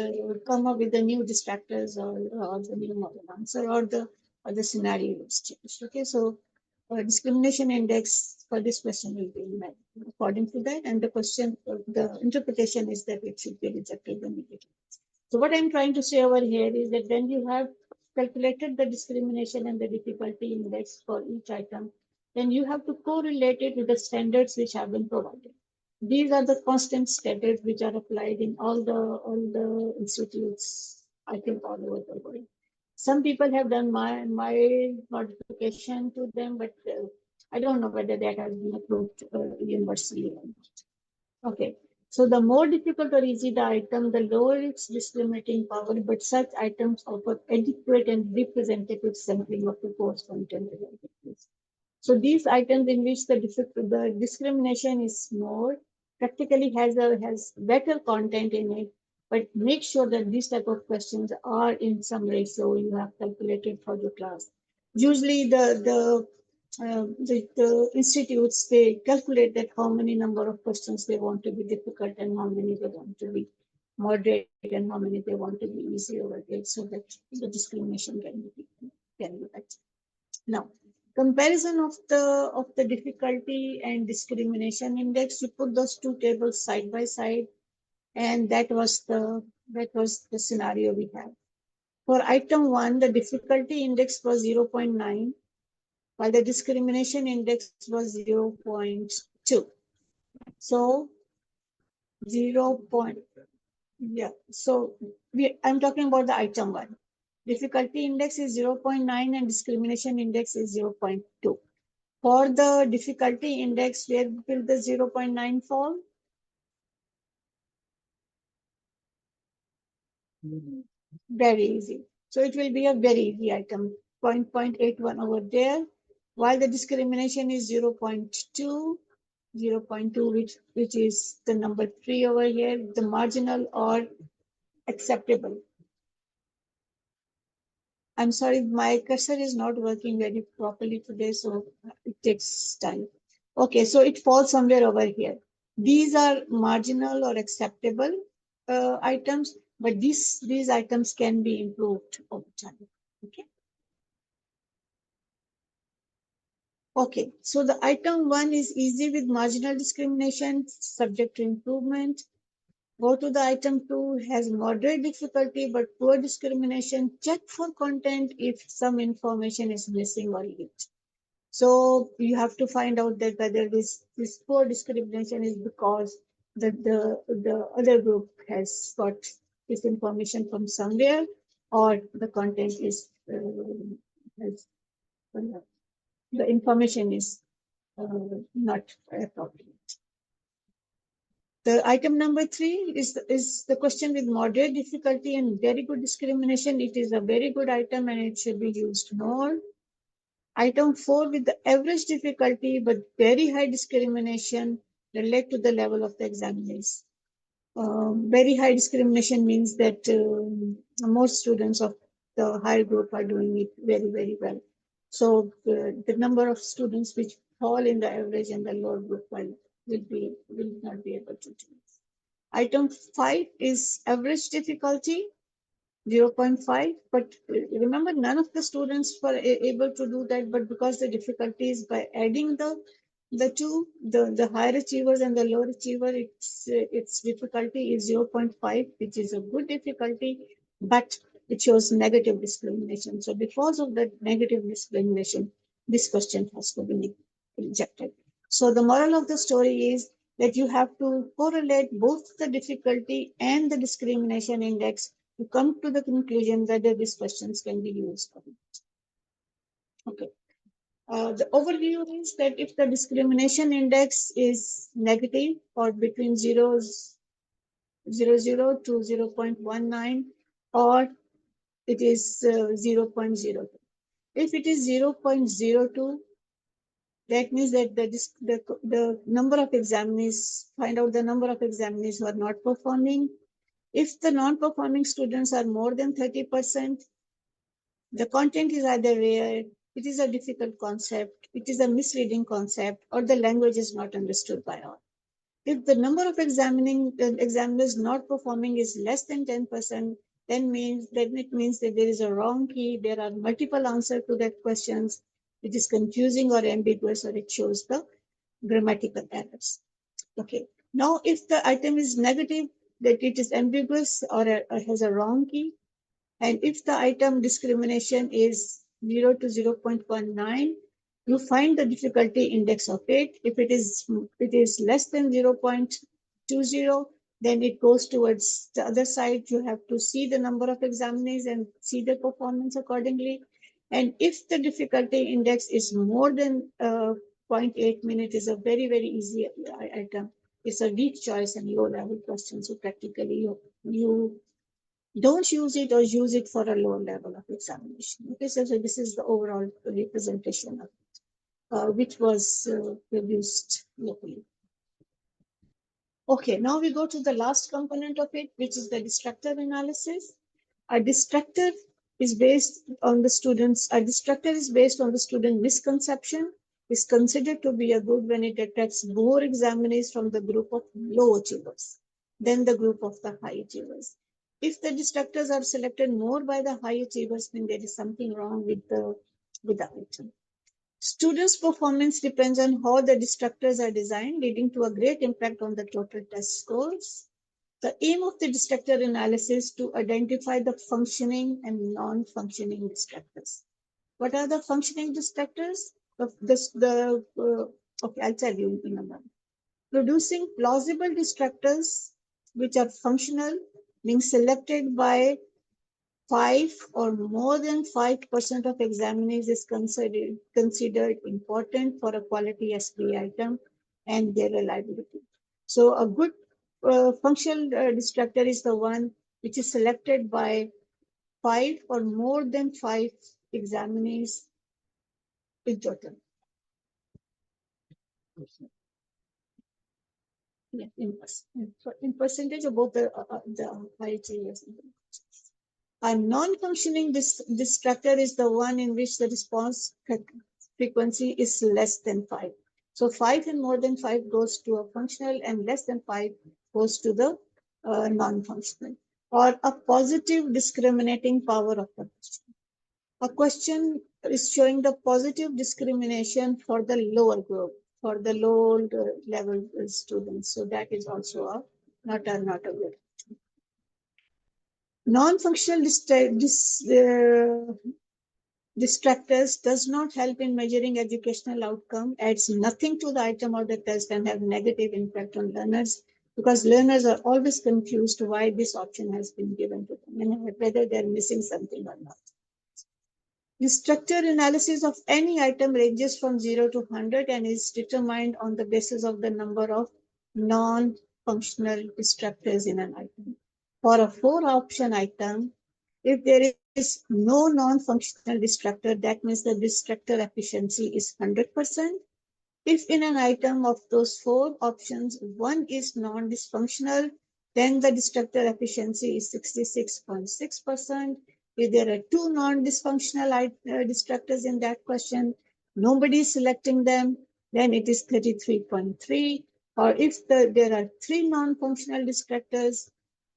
come up with the new distractors or the new model answer or the scenario is changed. Okay, so discrimination index for this question will be met according to that, and the question, the interpretation is that it should be rejected immediately. So what I'm trying to say over here is that when you have calculated the discrimination and the difficulty index for each item, then you have to correlate it with the standards which have been provided. These are the constant standards which are applied in all the institutes, I think, all over the world. Some people have done my modification to them, but I don't know whether that has been approved universally or not. Okay. So the more difficult or easy the item, the lower its discriminating power, but such items offer adequate and representative sampling of the course content. So these items in which the discrimination is more, practically has better content in it, but make sure that these type of questions are in some ratio you have calculated for the class. Usually the institutes, they calculate that how many number of questions they want to be difficult and how many they want to be moderate and how many they want to be easy over there, so that the discrimination can be better. Now, comparison of the difficulty and discrimination index, you put those two tables side by side, and that was the scenario we had. For item 1, the difficulty index was 0.9, while the discrimination index was 0.2. So 0. Yeah, so I'm talking about the item 1. Difficulty index is 0.9 and discrimination index is 0.2. For the difficulty index, where will the 0.9 fall? Very easy. So it will be a very easy item, 0.81 over there, while the discrimination is 0.2, which is the number 3 over here, the marginal or acceptable. I'm sorry, my cursor is not working very properly today, so it takes time. Okay, so it falls somewhere over here. These are marginal or acceptable items, but these items can be improved over time. Okay. Okay, so the item 1 is easy with marginal discrimination, subject to improvement. Go to the item 2, has moderate difficulty but poor discrimination. Check for content if some information is missing or leaked. So you have to find out that whether this poor discrimination is because the other group has got this information from somewhere, or the content is the information is not appropriate. The item number 3 is the question with moderate difficulty and very good discrimination. It is a very good item and it should be used more. Item 4 with the average difficulty but very high discrimination relate to the level of the examiners. Very high discrimination means that most students of the higher group are doing it very, very well. So the number of students which fall in the average and the lower group will not be able to do it. Item 5 is average difficulty, 0.5, but remember none of the students were able to do that, but because the difficulty is by adding the two, the higher achievers and the lower achiever, its difficulty is 0.5, which is a good difficulty, but it shows negative discrimination. So because of that negative discrimination, this question has to be rejected. So the moral of the story is that you have to correlate both the difficulty and the discrimination index to come to the conclusion whether these questions can be used or not. Okay. The overview is that if the discrimination index is negative or between 0 to 0.19, or it is 0.02. If it is 0.02, that means that the number of examinees, find out the number of examinees who are not performing. If the non-performing students are more than 30%, the content is either rare, it is a difficult concept, it is a misleading concept, or the language is not understood by all. If the number of examiners not performing is less than 10%, then it means that there is a wrong key, there are multiple answers to that questions, it is confusing or ambiguous, or it shows the grammatical errors. Okay. Now, if the item is negative, that it is ambiguous or has a wrong key, and if the item discrimination is 0 to 0.19, you find the difficulty index of it. If it is less than 0.20, then it goes towards the other side. You have to see the number of examinees and see the performance accordingly. And if the difficulty index is more than 0.8, it is a very, very easy item. It's a weak choice and low level question. So practically you don't use it or use it for a lower level of examination. Okay, so this is the overall representation of it, which was produced locally. Okay, now we go to the last component of it, which is the distractor analysis. A distractor is based on the student misconception, is considered to be a good when it attracts more examinees from the group of low achievers than the group of the high achievers. If the distractors are selected more by the high achievers, then there is something wrong with the item. Students' performance depends on how the distractors are designed, leading to a great impact on the total test scores. The aim of the distractor analysis is to identify the functioning and non-functioning distractors. What are the functioning distractors? Okay, I'll tell you in a moment. Producing plausible distractors which are functional, being selected by 5 or more than 5% of examinees is considered important for a quality SP item and their reliability. So a good functional distractor is the one which is selected by 5 or more than 5 examinees in total. Yeah, in percentage of both the high achievers. A non-functioning distractor is the one in which the response frequency is less than 5. So 5 and more than 5 goes to a functional, and less than 5 goes to the non-functional. Or a positive discriminating power of the question. A question is showing the positive discrimination for the lower group, for the low level students. So that is also not a good. Non-functional distractors does not help in measuring educational outcome, adds nothing to the item or the test, and have negative impact on learners, because learners are always confused why this option has been given to them and whether they're missing something or not. Distractor analysis of any item ranges from 0 to 100 and is determined on the basis of the number of non-functional distractors in an item. For a 4-option item, if there is no non-functional distractor, that means the distractor efficiency is 100%. If in an item of those 4 options, one is non-dysfunctional, then the distractor efficiency is 66.6%. If there are 2 non-dysfunctional distractors in that question, nobody is selecting them, then it is 33.3. Or if there are 3 non-functional distractors,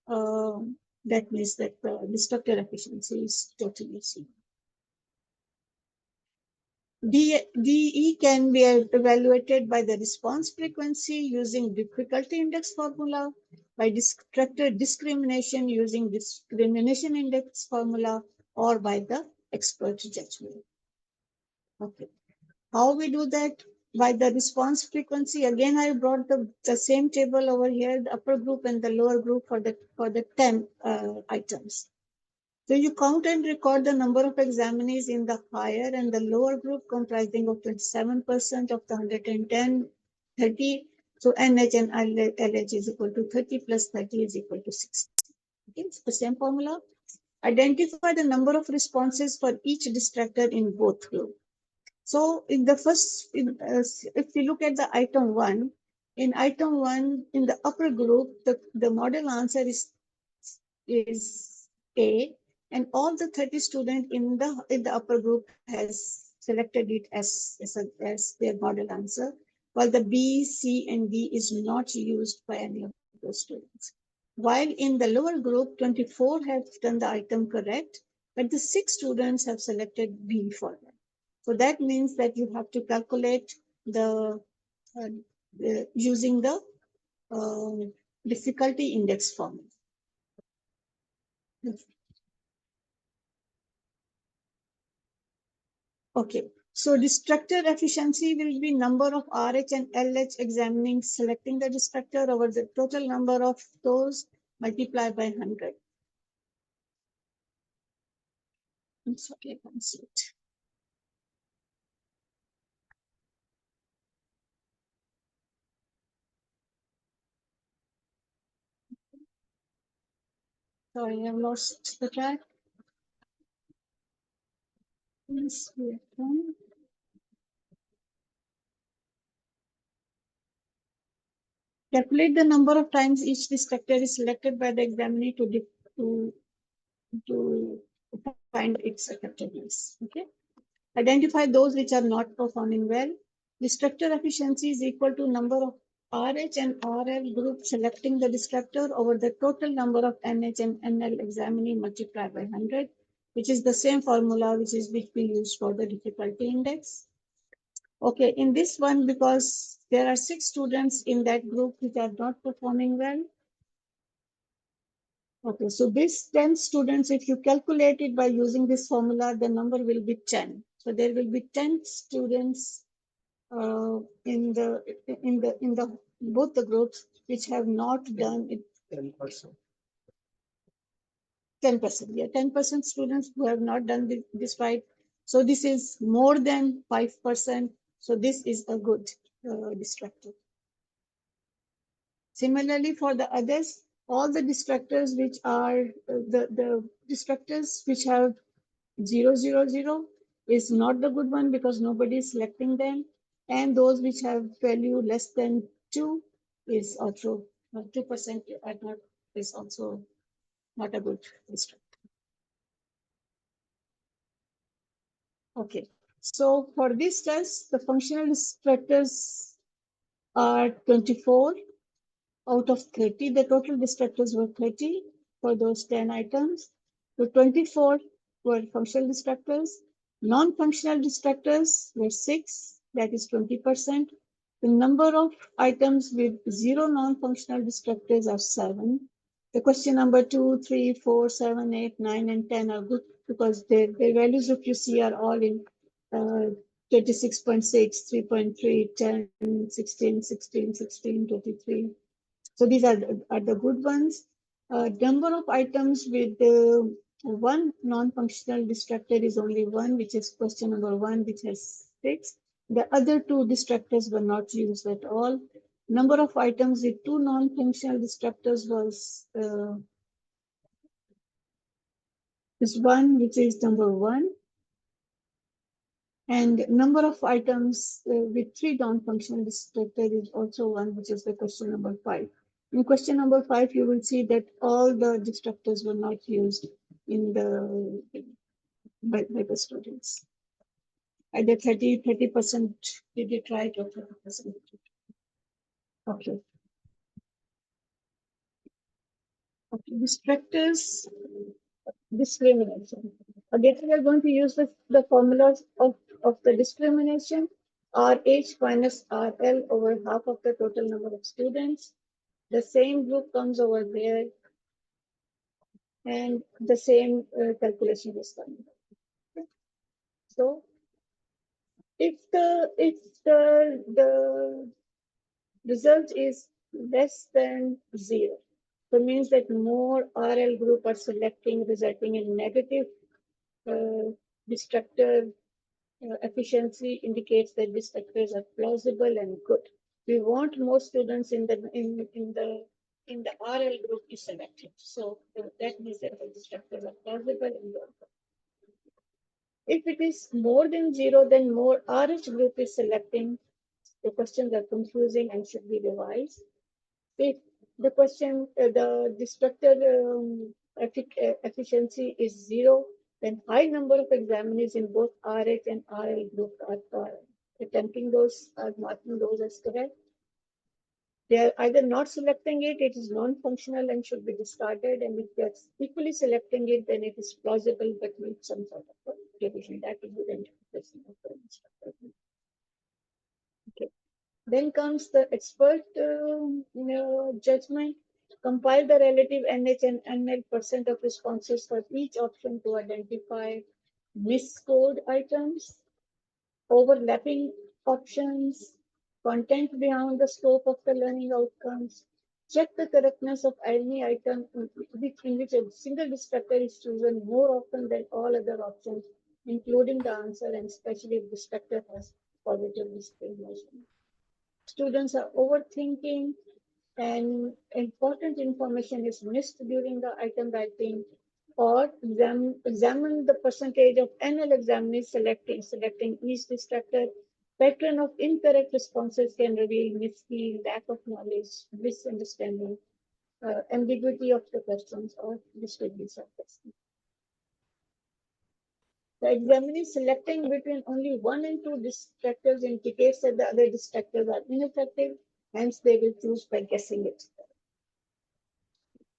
that means that the distractor efficiency is totally zero. DE can be evaluated by the response frequency using difficulty index formula, by distractor discrimination using discrimination index formula, or by the expert judgment. Okay. How we do that? By the response frequency. Again, I brought the same table over here, the upper group and the lower group for the 10 items. So you count and record the number of examinees in the higher and the lower group comprising of 27% of the 110, 30. So NH and LH is equal to 30 plus 30 is equal to 60. Okay, it's the same formula. Identify the number of responses for each distractor in both groups. So in the first, if we look at the item 1, in item 1, in the upper group, the model answer is A, and all the 30 students in the upper group has selected it as their model answer, while the B, C, and D is not used by any of those students. While in the lower group, 24 have done the item correct, but the 6 students have selected B for them. So that means that you have to calculate using the difficulty index formula. Okay, so distractor efficiency will be number of RH and LH examining, selecting the distractor over the total number of those multiplied by 100. It's okay, I can see it. Sorry, I've lost the track. Yes, we can. Calculate the number of times each distractor is selected by the examiner to find its effectiveness. Okay. Identify those which are not performing well. Distractor efficiency is equal to number of RH and RL group selecting the distractor over the total number of NH and NL examining multiplied by 100, which is the same formula which we use for the difficulty index. Okay, in this one, because there are 6 students in that group which are not performing well. Okay, so this 10 students, if you calculate it by using this formula, the number will be 10. So there will be 10 students in both the groups which have not done it. 10%. 10%, yeah, 10% students who have not done this right. So this is more than 5%. So this is a good distractor. Similarly, for the others, all the distractors which are the distractors which have 0, 0, 0 is not the good one because nobody is selecting them. And those which have value less than 2 is also 2% is also not a good distractor. Okay, so for this test, the functional distractors are 24 out of 30. The total distractors were 30 for those 10 items. So 24 were functional distractors. Non-functional distractors were 6, that is 20%. The number of items with 0 non-functional descriptors are 7. The question number 2, 3, 4, 7, 8, 9, and 10 are good because their values, if you see, are all in 26.6, 3.3, 10, 16, 16, 16, 23. So these are the good ones. Number of items with one non-functional distractor is only 1, which is question number 1, which has 6. The other 2 distractors were not used at all. Number of items with 2 non-functional distractors was is 1, which is number 1. And number of items with 3 non-functional distractors is also 1, which is the question number 5. In question number 5, you will see that all the distractors were not used in the by the students. Either 30% did it right or 30%. Okay. Okay. Distractors, discrimination. Again, we are going to use the formulas of the discrimination. RH minus RL over half of the total number of students. The same group comes over there, and the same calculation is done. Okay. So, if the result is less than 0, so means that more RL group are selecting, resulting in negative distractor efficiency indicates that distractors are plausible and good. We want more students in the RL group to select it. So that means that the distractors are plausible and good. If it is more than 0, then more RH group is selecting. The questions are confusing and should be revised. If the question, the distractor efficiency is 0, then high number of examinees in both RH and RL group are attempting those, marking those as correct. They are either not selecting it, it is non-functional and should be discarded, and if they are equally selecting it, then it is plausible but needs some sort of revision. That is the interpretation of the instructor. Okay. Then comes the expert judgment. Compile the relative NH and NL % of responses for each option to identify miscode items, overlapping options, content beyond the scope of the learning outcomes. Check the correctness of any item in which a single distractor is chosen more often than all other options, including the answer, and especially if distractor has positive discrimination. Students are overthinking, and important information is missed during the item writing, or examine the percentage of NL examinees selecting each distractor. Pattern of incorrect responses can reveal misfield, lack of knowledge, misunderstanding, ambiguity of the questions, or disturbance of questions. The examinee selecting between only 1 and 2 distractors indicates that the other distractors are ineffective, hence they will choose by guessing it.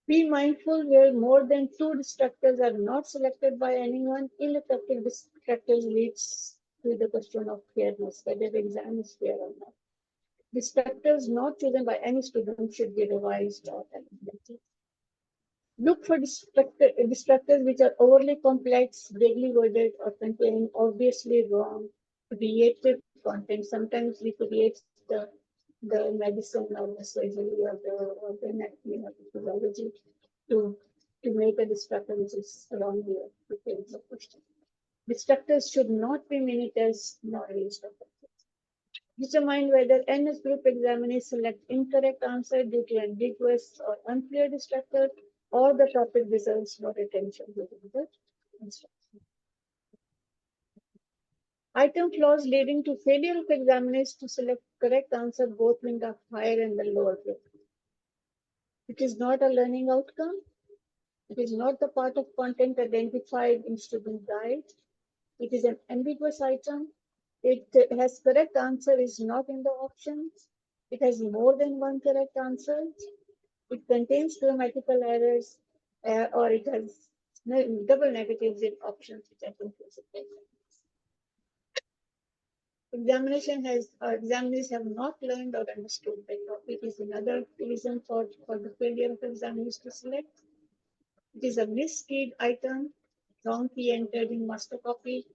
Be mindful where more than 2 distractors are not selected by anyone. Ineffective distractors leads to the question of fairness, whether the exam is fair or not. Distractors not chosen by any student should be revised or eliminated. Look for distractors which are overly complex, vaguely worded, or contain obviously wrong, creative content. Sometimes we create the medicine or the surgery or the anatomy or the physiology to make a distractor which is wrongly prepared the question. Distractors should not be mini tests nor used for purpose. Determine whether NS group examinees select incorrect answer due to ambiguous or unclear distractor, or the topic deserves more attention during the instruction. Item clause leading to failure of examiners to select correct answer both in the higher and the lower group. It is not a learning outcome. It is not the part of content identified in student guide. It is an ambiguous item. It has correct answer is not in the options. It has more than one correct answer. It contains grammatical errors, or it has double negatives in options which are confusing. examiners have not learned or understood the topic is another reason for the failure of examiners to select. It is a miskeyed item, wrong key entered in master copy.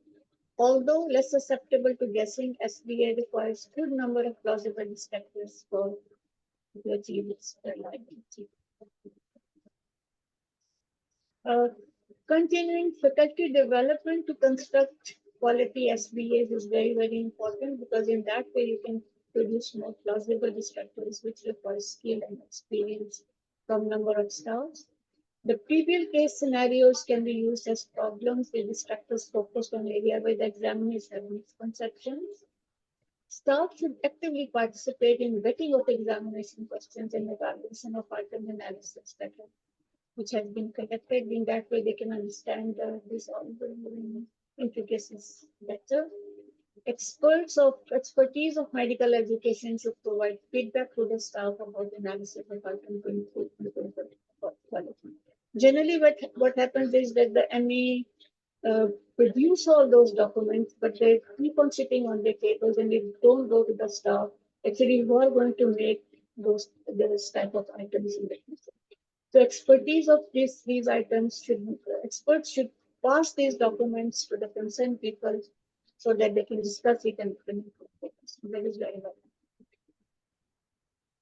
Although less susceptible to guessing, SBA requires good number of plausible distractors to achieve its reliability. Continuing faculty development to construct quality SBAs is very, very important because in that way you can produce more plausible distractors which require skill and experience from number of staffs. The previous case scenarios can be used as problems with distractors focused on area where the examiners have misconceptions. Staff should actively participate in vetting of examination questions and evaluation of item analysis data, which has been collected. In that way, they can understand these ongoing intricacies better. Expertise of medical education should provide feedback to the staff about the analysis of item to improve quality. Generally, what happens is that the ME produce all those documents, but they keep on sitting on their tables and they don't go to the staff. Actually, who are going to make those type of items in the future? So expertise of these items experts should pass these documents to the concerned people so that they can discuss it and improve. That is very important.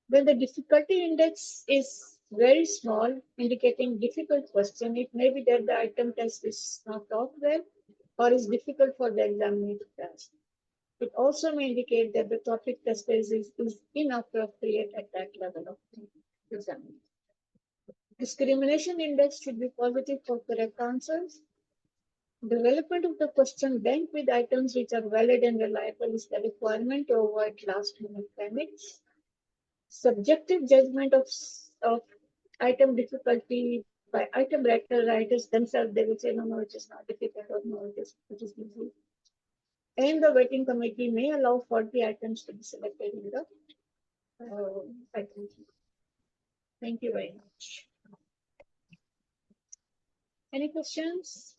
When the difficulty index is very small, indicating difficult question, it may be that the item test is not taught well or is difficult for the examiner to test. It also may indicate that the topic tested is inappropriate at that level of examination. Discrimination index should be positive for correct answers. Development of the question bank with items which are valid and reliable is the requirement to avoid last-minute panics. Subjective judgment of item difficulty by item writers themselves, they will say, no, it is not difficult, or no, it is easy. And the vetting committee may allow 40 items to be selected in the item. Thank you very much. Any questions?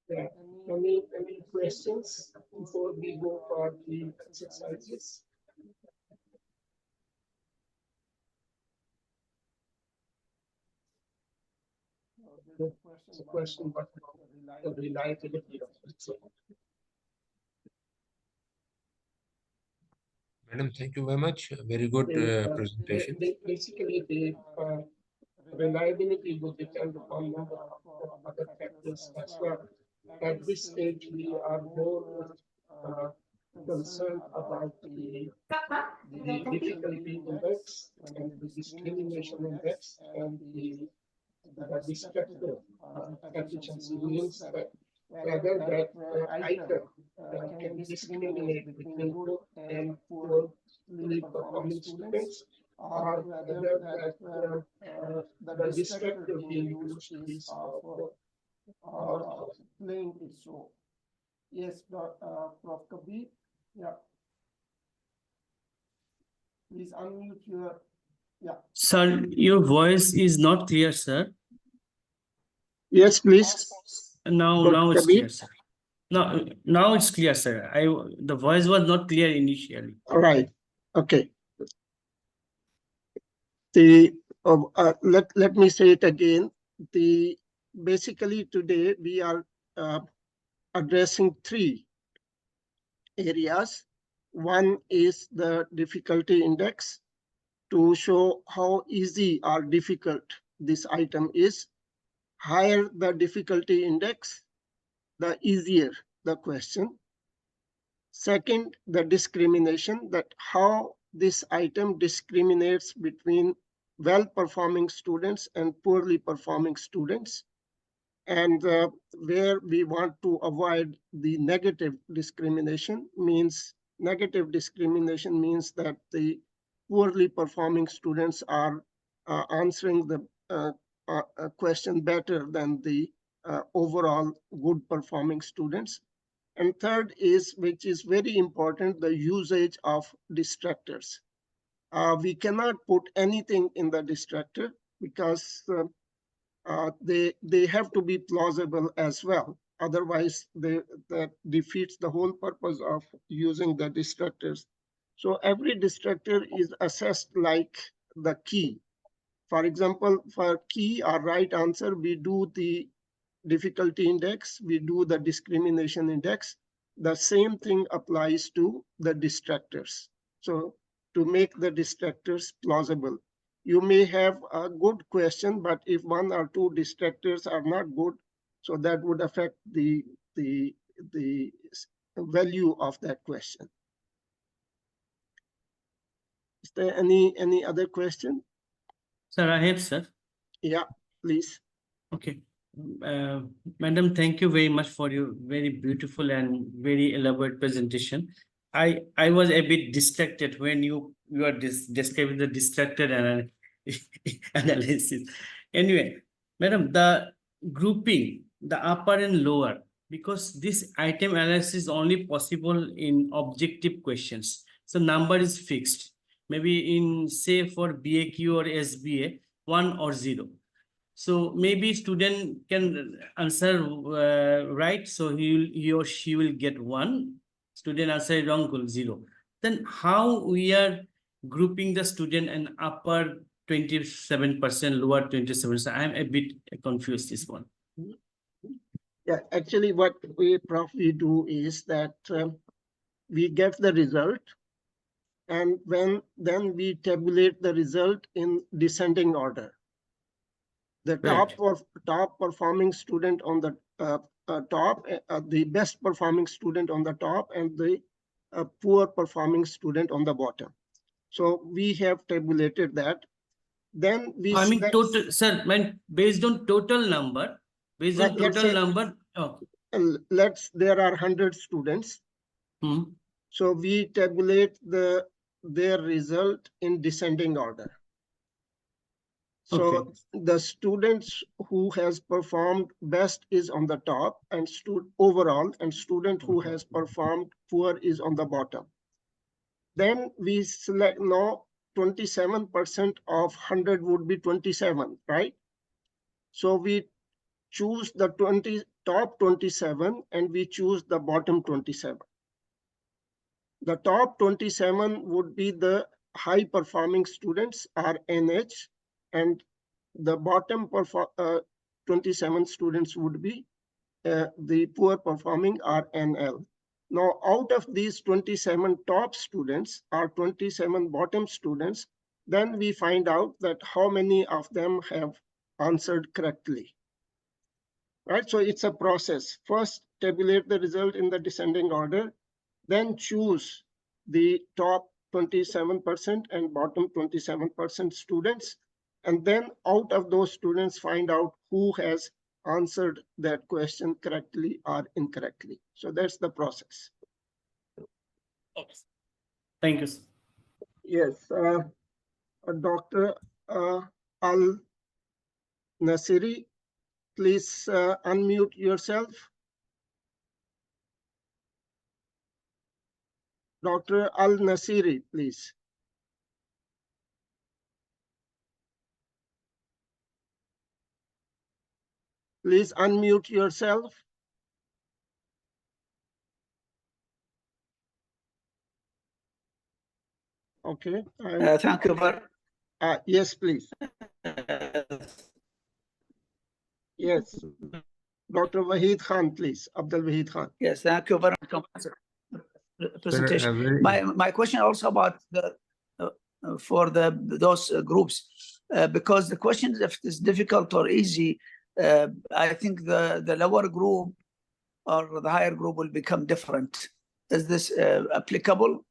Yeah. Any questions before we go for the exercises? The question about the reliability of it. Madam, thank you very much. Very good presentation. Basically, the reliability will depend upon number of other factors as well. At this stage, we are more concerned about the difficulty index and the discrimination index and the distractor efficiency means that whether that item can discriminate between good and poorly performing students, or whether that the distractor being used is or playing its role. Yes, Prof. Kabir. Yeah. Please unmute your. Yeah. Sir, your voice is not clear, sir. Yes, please. Now it's clear, sir. Now it's clear, sir. The voice was not clear initially. All right. Okay. Let me say it again. Basically today we are addressing three areas. One is the difficulty index to show how easy or difficult this item is. Higher the difficulty index, the easier the question. Second, the discrimination, that how this item discriminates between well-performing students and poorly performing students. And where we want to avoid the negative discrimination means that the poorly performing students are answering the question better than the overall good performing students. And third is, which is very important, the usage of distractors. We cannot put anything in the distractor because they have to be plausible as well. Otherwise, that defeats the whole purpose of using the distractors. So every distractor is assessed like the key. For example, for key or right answer, we do the difficulty index, we do the discrimination index. The same thing applies to the distractors. So to make the distractors plausible, you may have a good question, but if one or two distractors are not good, so that would affect the value of that question. Is there any other question? Sir, I have, sir. Yeah, please. Okay. Madam, thank you very much for your very beautiful and very elaborate presentation. I was a bit distracted when you are describing the distracted analysis. Anyway, Madam, the grouping, the upper and lower, because this item analysis is only possible in objective questions. So number is fixed. Maybe in, say, for BAQ or SBA, 1 or 0. So maybe student can answer right, so he or she will get 1. Student answer wrong, 0. Then how we are grouping the student and upper 27%, lower 27%? I'm a bit confused this one. Yeah, actually what we do is that we get the result, and then we tabulate the result in descending order. The top performing student on the top, the best performing student on the top, and the poor performing student on the bottom. So we have tabulated that. Then we total, sir, based on total number, based on total number. Oh. There are 100 students. So we tabulate their result in descending order. So the students who has performed best is on the top and overall, and student who has performed poor is on the bottom. Then we select now 27% of 100 would be 27, right? So we choose the top 27 and we choose the bottom 27. The top 27 would be the high performing students are NH, and the bottom 27 students would be the poor performing are NL. Now, out of these 27 top students or 27 bottom students, then we find out that how many of them have answered correctly. Right, so it's a process. First, tabulate the result in the descending order, then choose the top 27% and bottom 27% students. And then out of those students, find out who has answered that question correctly or incorrectly. So that's the process. Okay. Thank you, sir. Yes, Dr. Al-Nasiri, please unmute yourself. Dr. Al-Nasiri, please. Please unmute yourself. Okay. Thank you very yes, please. Yes. Dr. Wahid Khan, please. Abdul Wahid Khan. Yes, thank you very much. Presentation. My question also about the for those groups, because the questions, if it's difficult or easy, I think the lower group or the higher group will become different. Is this applicable?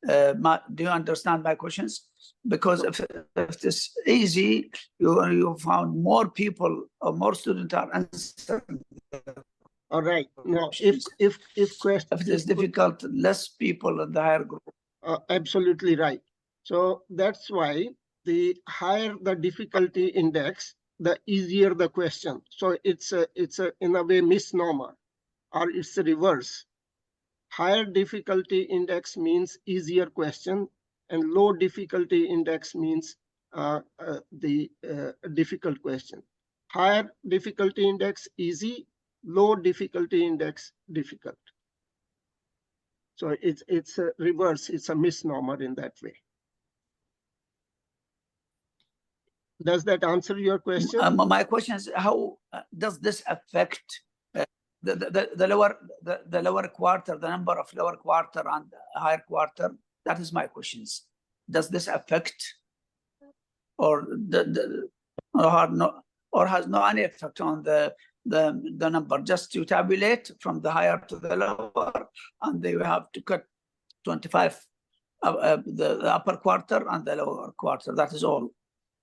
Do you understand my questions? Because if it's easy, you found more people or more students are answering. All right. Now, if it's difficult, less people in the higher group. Absolutely right. So that's why the higher the difficulty index, the easier the question. So it's a in a way misnomer, or it's the reverse. Higher difficulty index means easier question, and low difficulty index means the difficult question. Higher difficulty index easy, low difficulty index difficult. So it's a reverse, it's a misnomer in that way. Does that answer your question? My question is, how does this affect the lower quarter, the number of lower quarter and higher quarter? That is my questions. Does this affect or has no any effect on the number? Just to tabulate from the higher to the lower, and they have to cut 25 the upper quarter and the lower quarter. That is all.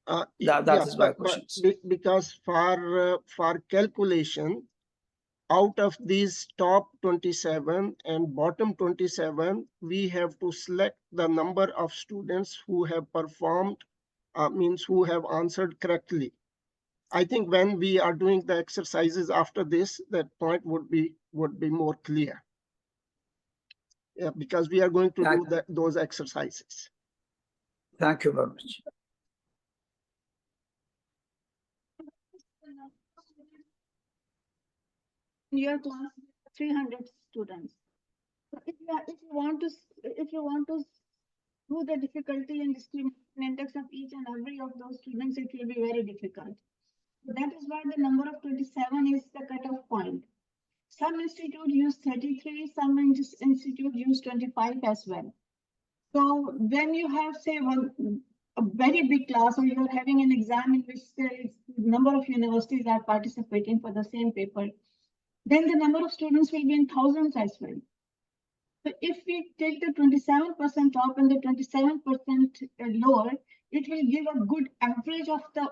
That is my question. Because for calculation, out of these top 27 and bottom 27, we have to select the number of students who have performed, means who have answered correctly. I think when we are doing the exercises after this, that point would be more clear. Yeah, because we are going to do those exercises. Thank you very much. In your class, 300 students. So if you want to do the difficulty and discrimination index of each and every of those students, it will be very difficult. So that is why the number of 27 is the cutoff point. Some institute use 33, some institute use 25 as well. So when you have, say, a very big class, or you're having an exam in which there is number of universities are participating for the same paper, then the number of students will be in thousands as well. So if we take the 27% top and the 27% lower, it will give a good average of the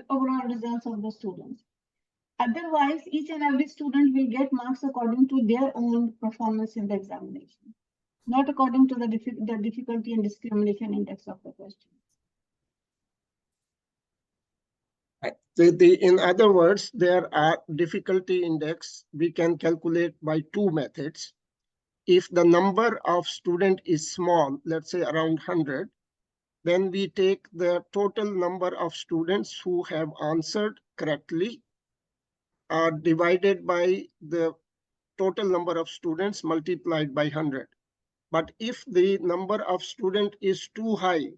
overall results of the students. Otherwise, each and every student will get marks according to their own performance in the examination, not according to the difficulty and discrimination index of the question. In other words, there are difficulty index we can calculate by two methods. If the number of student is small, let's say around 100, then we take the total number of students who have answered correctly divided by the total number of students multiplied by 100. But if the number of student is too high,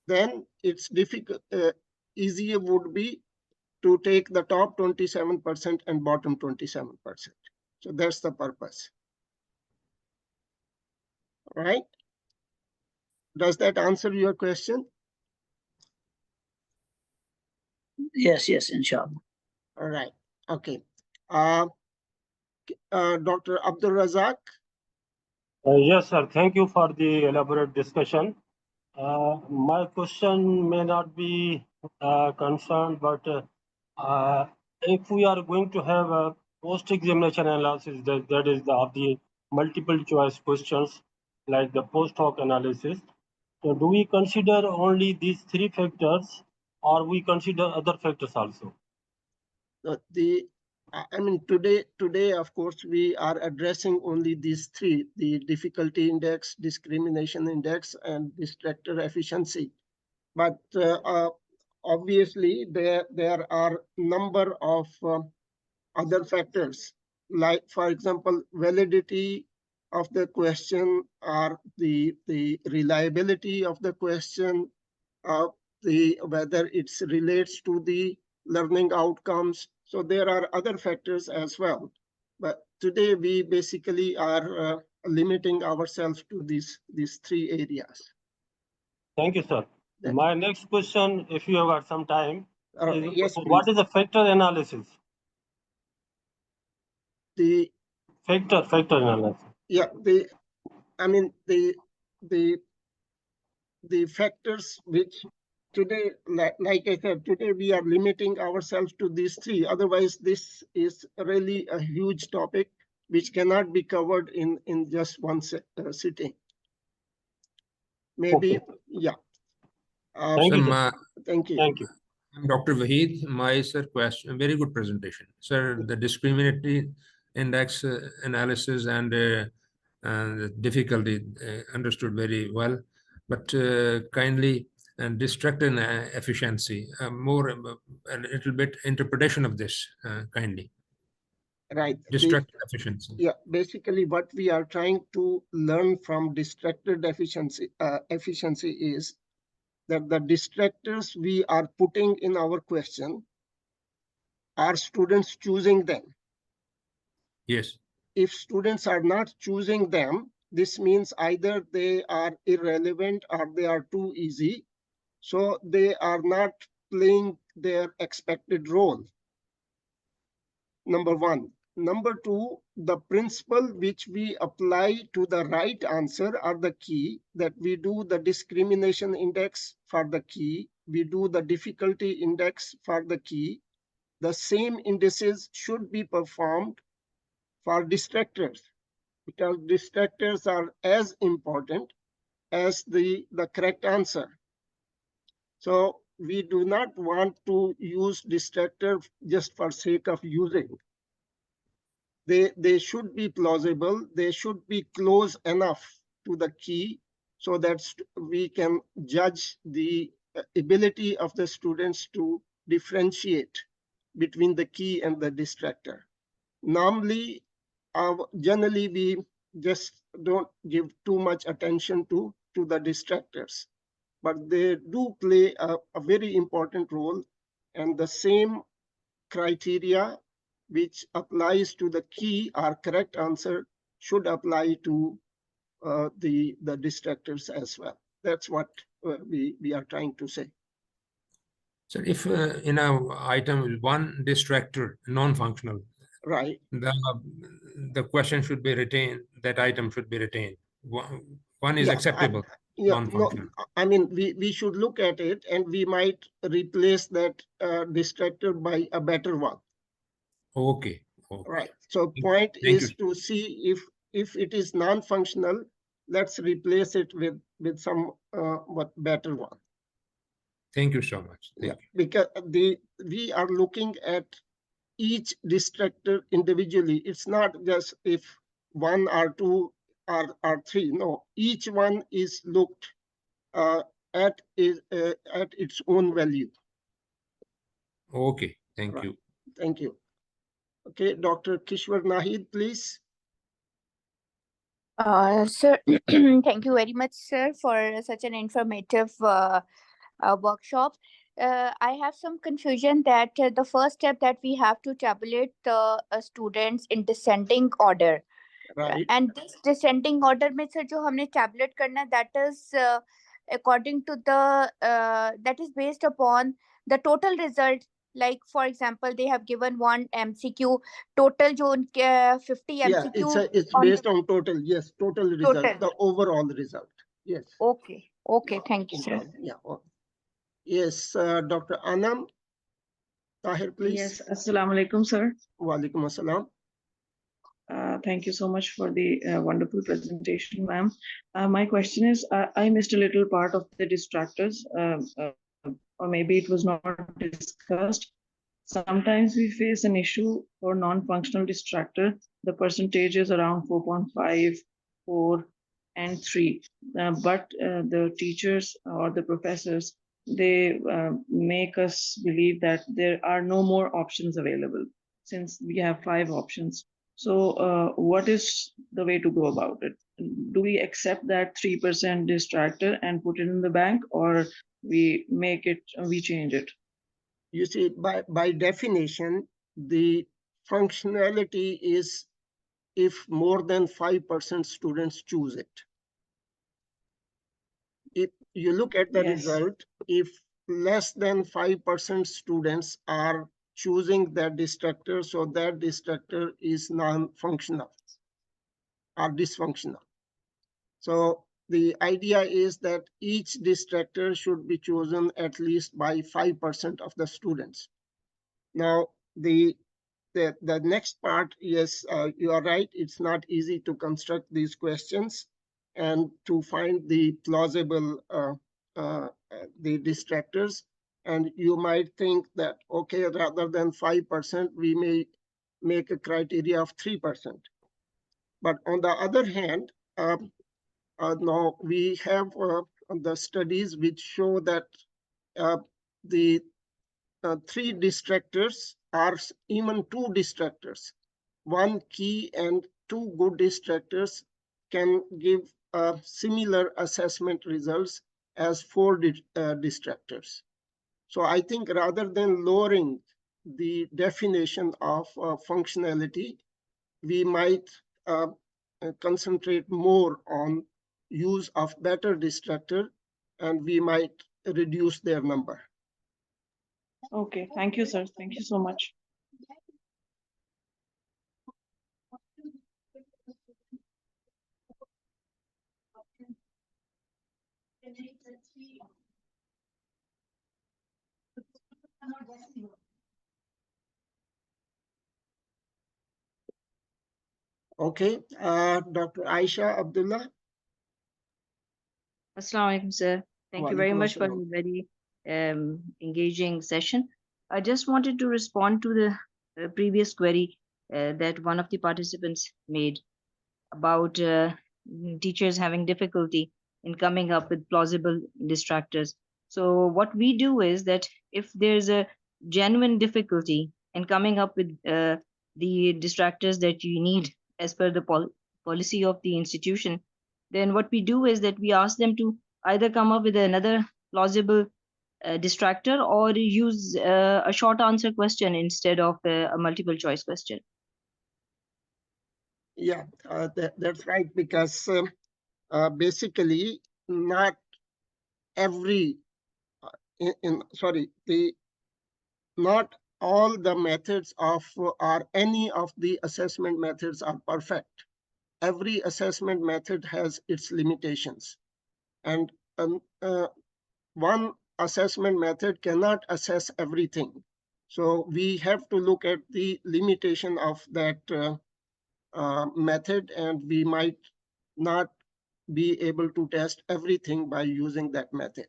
then it's difficult. Easier would be to take the top 27% and bottom 27%. So that's the purpose. All right. Does that answer your question? Yes, inshallah. All right. Okay. Dr. Abdul Razak. Yes, sir. Thank you for the elaborate discussion. My question may not be concerned, but if we are going to have a post-examination analysis, that is of the multiple choice questions, like the post hoc analysis, so do we consider only these three factors, or we consider other factors also? I mean, today, of course, we are addressing only these three: the difficulty index, discrimination index, and distractor efficiency. But obviously, there are number of other factors, like, for example, validity of the question, or the reliability of the question, whether it relates to the learning outcomes. So there are other factors as well. But today we basically are limiting ourselves to these three areas. Thank you, sir. My next question, if you have got some time, yes, what is the factor analysis? The factor analysis. Yeah, the factors which today, like I said, today we are limiting ourselves to these three. Otherwise, this is really a huge topic which cannot be covered in just one sitting. Maybe, okay. Yeah. Thank you. Thank you. Thank you. I'm Dr. Wahid. My question, very good presentation. Sir, the discriminatory index analysis and The difficulty understood very well, but kindly and distract and efficiency, more a little bit interpretation of this, kindly. Right. Distract efficiency. Yeah, basically what we are trying to learn from distracted efficiency is that the distractors we are putting in our question are students choosing them. Yes. If students are not choosing them, this means either they are irrelevant or they are too easy. So they are not playing their expected role. Number one. Number two, the principle which we apply to the right answer are the key, that we do the discrimination index for the key, we do the difficulty index for the key. The same indices should be performed for distractors, because distractors are as important as the correct answer. So we do not want to use distractor just for sake of using. They should be plausible, they should be close enough to the key so that we can judge the ability of the students to differentiate between the key and the distractor. Normally, generally we just don't give too much attention to the distractors, but they do play a very important role, and the same criteria which applies to the key or correct answer should apply to the distractors as well. That's what we are trying to say. So if in our item one distractor non-functional, right, the question should be retained, that item should be retained. One is acceptable. No, I mean, we should look at it and we might replace that distractor by a better one. Okay. Right. So point is to see if it is non-functional, let's replace it with some what better one. Thank you so much. Thank you. Because we are looking at each distractor individually. It's not just if one or two or three. No, each one is looked at its own value. Okay. Thank you. Thank you. Okay, Dr. Kishwar Nahid, please. Sir, thank you very much, sir, for such an informative workshop. I have some confusion that the first step that we have to tabulate the students in descending order. Right. And this descending order में sir जो हमने tabulate करना, that is according to the that is based upon the total result. Like for example, they have given one MCQ, total जो उनके 50 MCQ. Yeah, it's based on total. Yes, total result, the overall result. Yes. Okay. Okay. Thank you, sir. Yeah. Yes, Dr. Anam Tahir, please. Yes, Assalamu alaikum, sir. Wa alaikum assalam. Thank you so much for the wonderful presentation, ma'am. My question is, I missed a little part of the distractors, or maybe it was not discussed. Sometimes we face an issue for non-functional distractor. The percentage is around 4.5, 4, and 3. But the teachers or the professors, they make us believe that there are no more options available since we have 5 options. So what is the way to go about it? Do we accept that 3% distractor and put it in the bank, or we change it? You see, by definition, the functionality is if more than 5% students choose it. If you look at the result, if less than 5% students are choosing that distractor, so that distractor is non-functional or dysfunctional. So the idea is that each distractor should be chosen at least by 5% of the students. Now, the next part, yes, you are right. It's not easy to construct these questions and to find the plausible the distractors. And you might think that, okay, rather than 5%, we may make a criteria of 3%. But on the other hand, now we have the studies which show that the 3 distractors are even 2 distractors. 1 key and 2 good distractors can give similar assessment results as 4 distractors. So I think rather than lowering the definition of functionality, we might concentrate more on use of better distractor, and we might reduce their number. Okay, thank you, sir. Thank you so much. Okay, Dr. Aisha Abdullah. Assalamu alaikum, sir. Thank you very much for a very engaging session. I just wanted to respond to the previous query that one of the participants made about teachers having difficulty in coming up with plausible distractors. So what we do is that if there's a genuine difficulty in coming up with the distractors that you need as per the policy of the institution, then what we do is that we ask them to either come up with another plausible distractor or use a short answer question instead of a multiple choice question. Yeah, that's right, because basically not every, not all the methods of or any of the assessment methods are perfect. Every assessment method has its limitations. And one assessment method cannot assess everything. So we have to look at the limitation of that method, and we might not be able to test everything by using that method.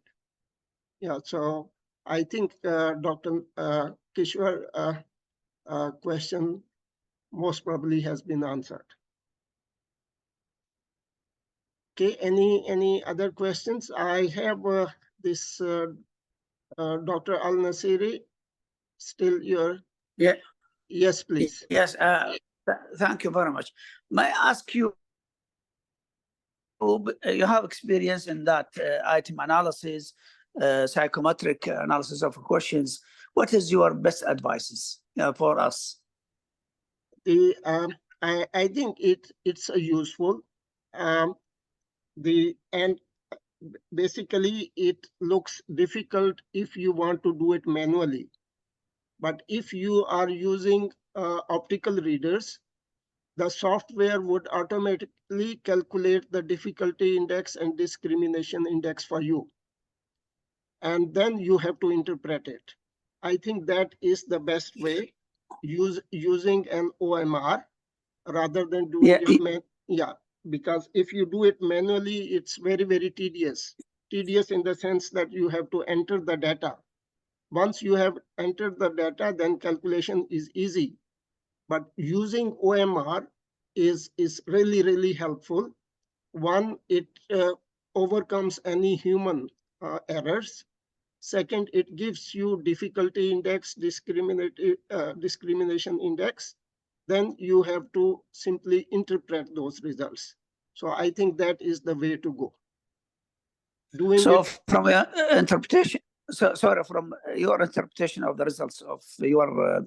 Yeah, so I think Dr. Kishwar question most probably has been answered. Okay, any other questions? I have this Dr. Al Nasiri, still your. Yeah. Yes, please. Yes. Thank you very much. May I ask you? You have experience in that item analysis, psychometric analysis of questions. What is your best advices for us? I think it's a useful. And basically it looks difficult if you want to do it manually. But if you are using optical readers, the software would automatically calculate the difficulty index and discrimination index for you. And then you have to interpret it. I think that is the best way, using an OMR rather than doing it because if you do it manually, it's very, very tedious. Tedious in the sense that you have to enter the data. Once you have entered the data, then calculation is easy. But using OMR is really, really helpful. One, it overcomes any human errors. Second, it gives you difficulty index, discrimination index. Then you have to simply interpret those results. So I think that is the way to go. From your interpretation, from your interpretation of the results of your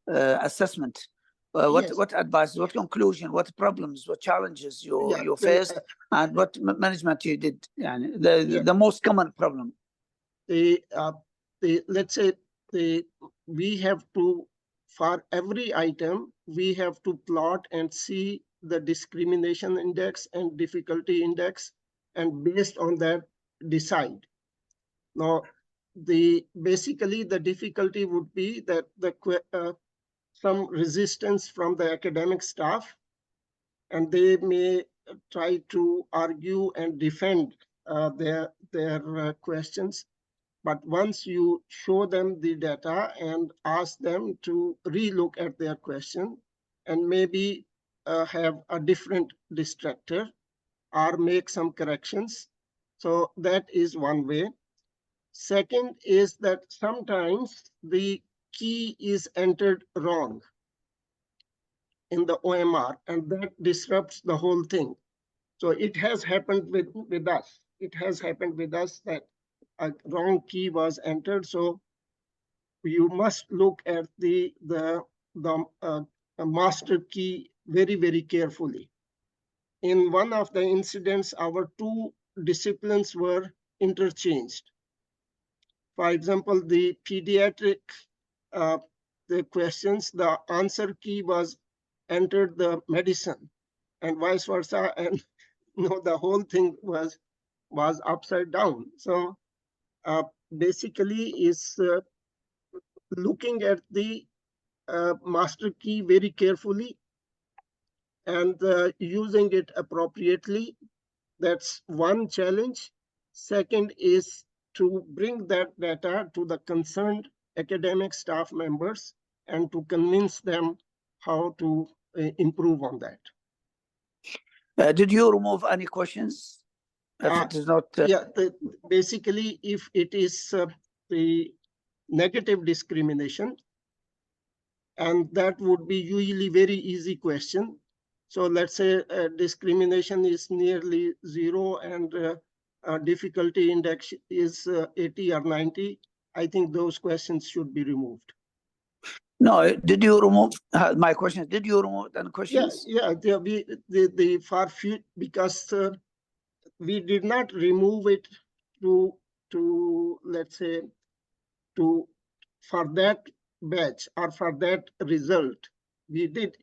assessment, what advice, what conclusion, what problems, what challenges you faced, and what management you did? The most common problem. Let's say we have to, for every item, we have to plot and see the discrimination index and difficulty index, and based on that, decide. Now, basically the difficulty would be that some resistance from the academic staff, and they may try to argue and defend their questions. But once you show them the data and ask them to relook at their question and maybe have a different distractor or make some corrections. So that is one way. Second is that sometimes the key is entered wrong in the OMR, and that disrupts the whole thing. So it has happened with us. It has happened with us that a wrong key was entered. So you must look at the master key very, very carefully. In one of the incidents, our two disciplines were interchanged. For example, the pediatric, the questions, the answer key was entered the medicine and vice versa. And the whole thing was upside down. So basically is looking at the master key very carefully and using it appropriately. That's one challenge. Second is to bring that data to the concerned academic staff members and to convince them how to improve on that. Did you remove any questions? If it is not. Yeah, basically, if it is the negative discrimination, and that would be usually very easy question. So let's say discrimination is nearly 0 and difficulty index is 80 or 90. I think those questions should be removed. No, did you remove my questions? Did you remove any questions? Yeah, the far few, because we did not remove it to let's say for that batch or for that result. We did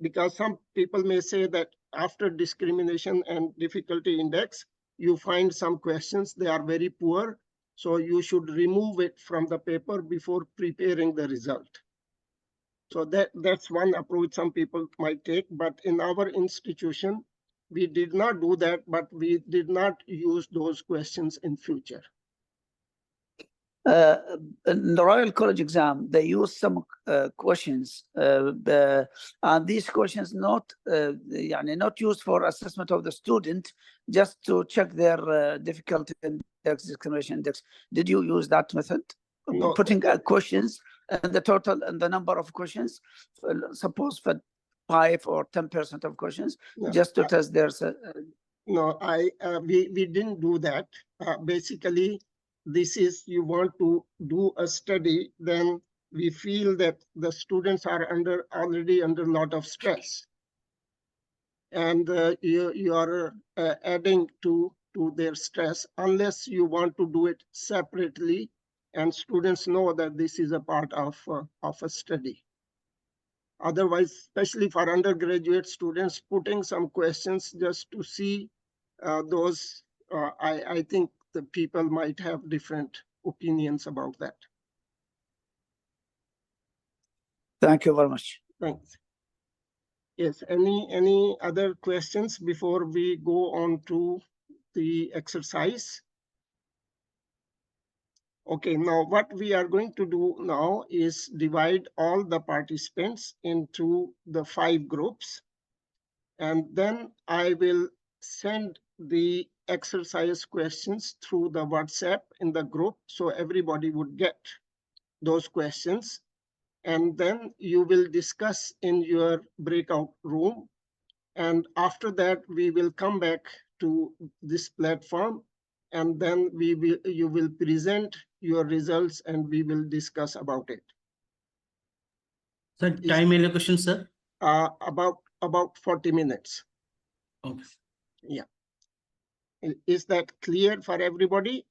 because some people may say that after discrimination and difficulty index, you find some questions, they are very poor. So you should remove it from the paper before preparing the result. So that's one approach some people might take, but in our institution, we did not do that, but we did not use those questions in future. In the Royal College exam, they use some questions, and these questions not used for assessment of the student, just to check their difficulty index, discrimination index. Did you use that method? No. Putting questions and the total and the number of questions, suppose for 5 or 10% of questions, No, just to test their. No, we didn't do that. Basically, this is, you want to do a study, then we feel that the students are already under a lot of stress. And you are adding to their stress unless you want to do it separately and students know that this is a part of a study. Otherwise, especially for undergraduate students, putting some questions just to see those, I think the people might have different opinions about that. Thank you very much. Thanks. Yes, any other questions before we go on to the exercise? Okay, now what we are going to do now is divide all the participants into the 5 groups. And then I will send the exercise questions through the WhatsApp in the group, so everybody would get those questions. And then you will discuss in your breakout room. And after that, we will come back to this platform, and then you will present your results and we will discuss about it. So time allocation, sir? About 40 minutes. Okay. Yeah. Is that clear for everybody?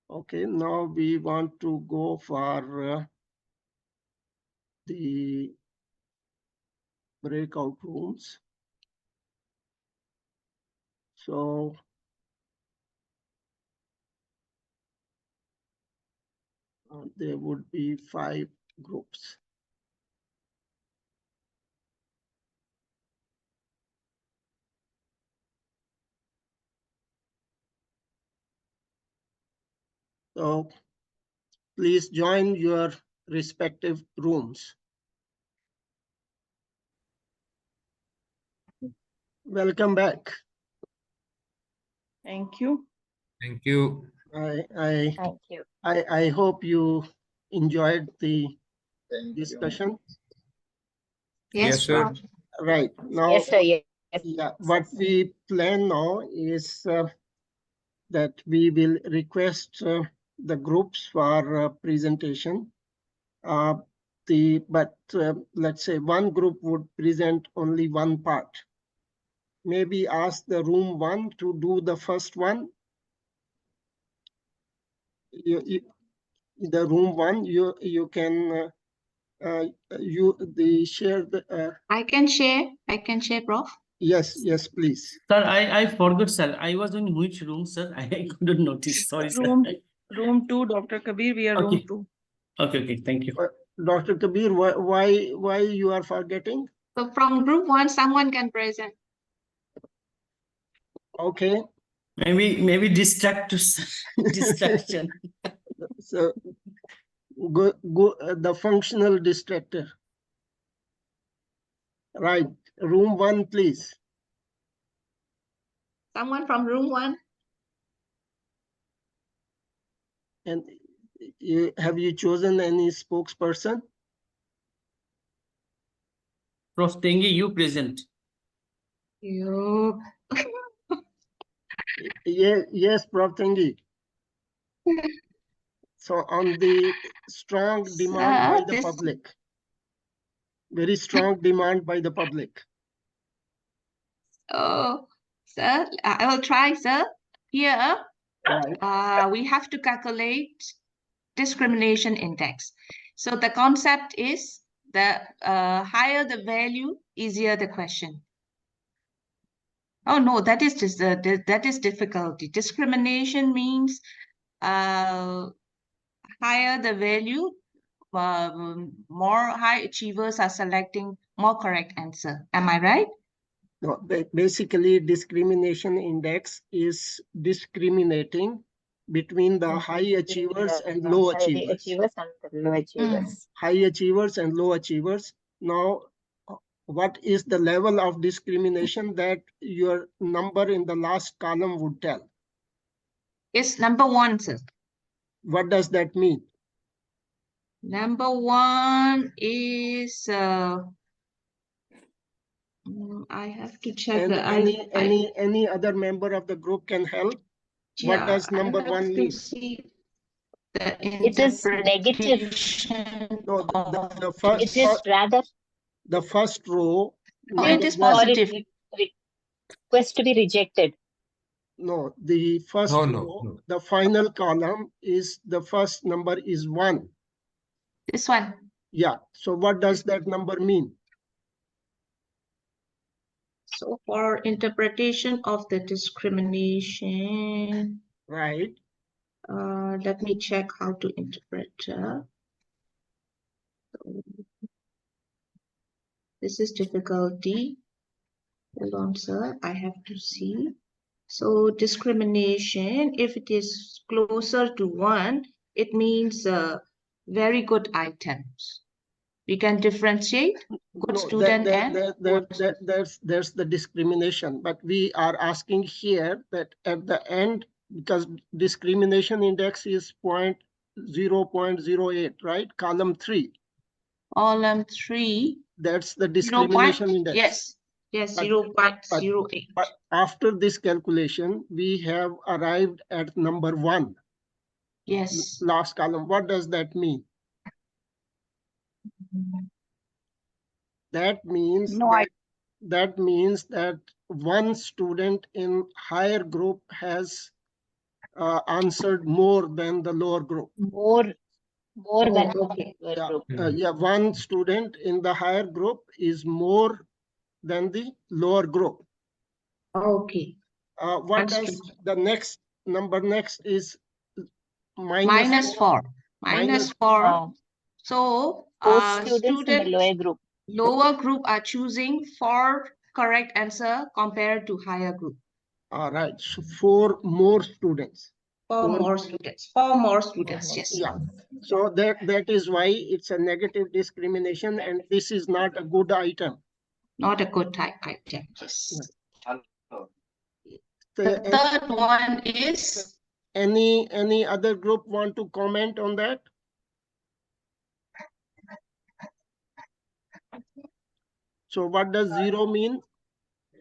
Okay, now we want to go for the breakout rooms. So there would be 5 groups. So please join your respective rooms. Welcome back. Thank you. Thank you. Thank you. I hope you enjoyed the discussion. Yes, sir. Right now, Yes, sir. Yes. yeah, what we plan now is that we will request the groups for presentation. Let's say one group would present only one part. Maybe ask the room one to do the first one. The room one, you can share the. I can share, Prof. Yes, please. Sir, I forgot, sir. I was in which room, sir? I couldn't notice. Sorry, sir. Room 2, Dr. Kabir, we are Okay. room 2. Okay, thank you. Dr. Kabir, why you are forgetting? So from group 1, someone can present. Okay. Maybe distraction. So go the functional distractor. Right. Room 1, please. Someone from room 1. And have you chosen any spokesperson? Prof. Tengi, you present. You. Yes, Prof. Tengi. So on the strong demand by the public. Very strong demand by the public. Oh, sir, I will try, sir. Here, right. We have to calculate discrimination index. So the concept is the higher the value, easier the question. Oh no, that is just that is difficulty. Discrimination means higher the value, more high achievers are selecting more correct answer. Am I right? No, basically discrimination index is discriminating between the high achievers and low achievers. High achievers and low achievers. Now, what is the level of discrimination that your number in the last column would tell? It's number 1, sir. What does that mean? Number 1 is I have to check. And any other member of the group can help. Yeah, what does number 1 mean? It is negative. No, the It is rather. The first row. It is positive. Request to be rejected. No, the first row, No. the final column is the first number is 1. This one. Yeah. So what does that number mean? So for interpretation of the discrimination. Right. Let me check how to interpret. This is difficulty. Hold on, sir. I have to see. So discrimination, if it is closer to 1, it means very good items. We can differentiate good student there's the discrimination, but we are asking here that at the end, because discrimination index is 0.08, right? Column 3. Column 3. That's the discrimination index. Yes, 0.08. But after this calculation, we have arrived at number 1. Yes. Last column. What does that mean? That means that means that one student in higher group has answered more than the lower group. More than okay. Group. One student in the higher group is more than the lower group. Okay. What does the next number next is minus 4. Minus 4. So students in the lower group. Lower group are choosing 4 correct answer compared to higher group. All right. So 4 more students. 4 more students. 4 more students, yes. Yeah. So that is why it's a negative discrimination, and this is not a good item. Not a good type item, yes. The The third one is any other group want to comment on that? So what does 0 mean?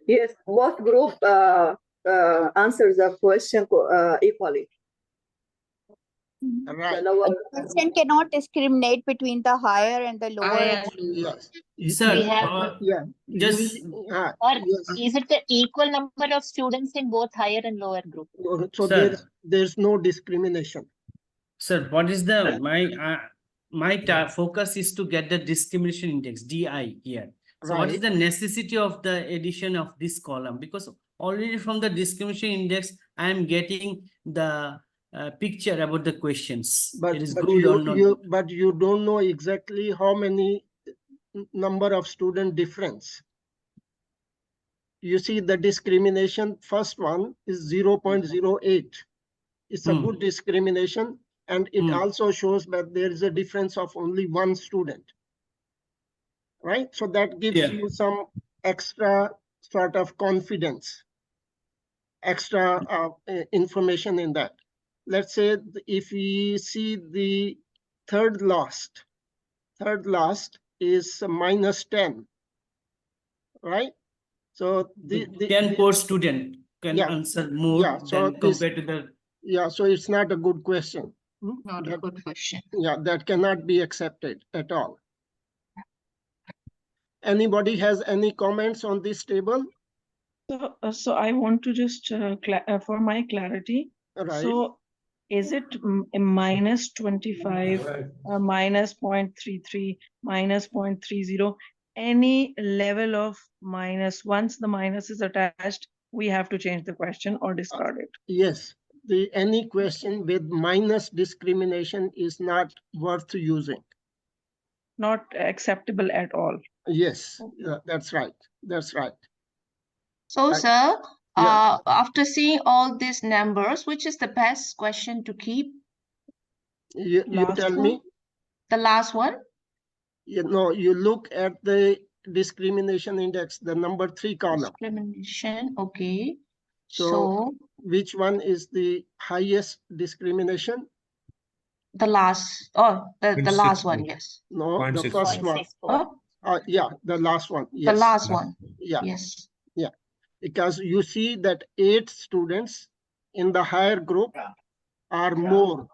Yes, both group answer the question equally. Right. The question cannot discriminate between the higher and the lower. Yes. Sir, We have just or is it the equal number of students in both higher and lower group? So Sir. there's no discrimination. Sir, what is the my focus is to get the discrimination index DI here. So what is the necessity of the addition of this column? Because already from the discrimination index, I am getting the picture about the questions. But it is but good or not. but you don't know exactly how many number of student difference. You see the discrimination, first one is 0.08. It's a good discrimination, and it also shows that there is a difference of only one student. Right? So that gives you some extra sort of confidence, extra information in that. Let's say if we see the third last is -10, right? So the 10 poor student can answer more than compared to the. Yeah, so it's not a good question. not a good question. Yeah, that cannot be accepted at all. Anybody has any comments on this table? So I want to just for my clarity. Right. So is it -25, -0.33, -0.30? Any level of minus, once the minus is attached, we have to change the question or discard it? Yes. Any question with minus discrimination is not worth using. Not acceptable at all. Yes, that's right. That's right. So, sir, after seeing all these numbers, which is the best question to keep? You tell me. The last one? You look at the discrimination index, the number 3 column. Discrimination, okay. So which one is the highest discrimination? The last, the last one, yes. No, the first one. Yeah, the last one. Yes. The last one. Yeah. Yes. Yeah, because you see that 8 students in the higher group are more.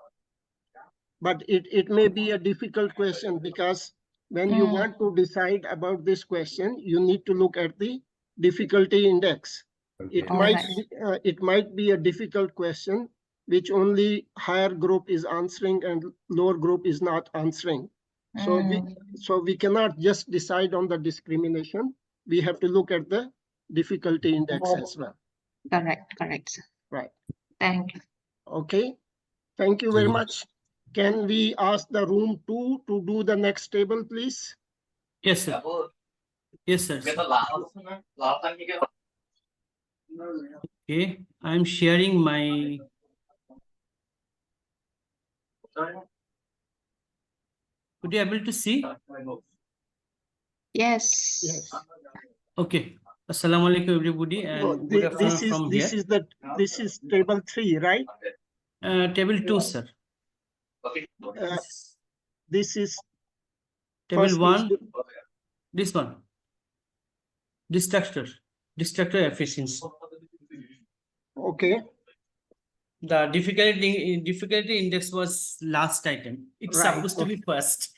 But it may be a difficult question, because when you want to decide about this question, you need to look at the difficulty index. It might be a difficult question which only higher group is answering and lower group is not answering. So we cannot just decide on the discrimination. We have to look at the difficulty index as well. Correct, sir. Right. Thank you. Okay. Thank you very much. Can we ask the room 2 to do the next table, please? Yes, sir. Yes, sir. Okay, I'm sharing my. Could you able to see? Yes. Okay. Assalamu alaikum, everybody, and good afternoon from here. This is table 3, right? Table 2, sir. This is table 1. This one. Distractor efficiency. Okay. The difficulty index was last item. It's supposed to be first.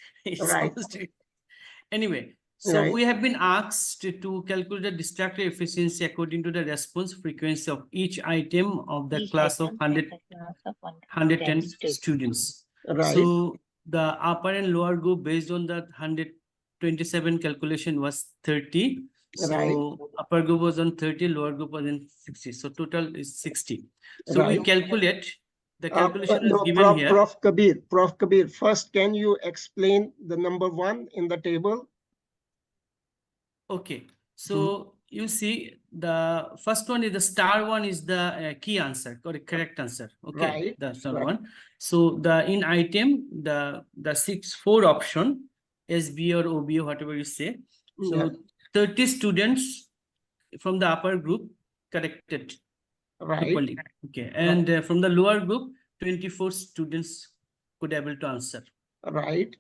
Anyway, so we have been asked to calculate the distractor efficiency according to the response frequency of each item of the class of 110 students. So the upper and lower group based on the 127 calculation was 30. So upper group was on 30, lower group was on 60. So total is 60. So we calculate, the calculation is given here. Prof Kabir, first can you explain the number 1 in the table? Okay, so you see the first one is the star one is the key answer or correct answer. Okay, Right, the star right. one. So the in item the 4 option SB or OB or whatever you say. So Yeah. 30 students from the upper group corrected Right. equally. Okay, and from the lower group 24 students could able to answer. Right.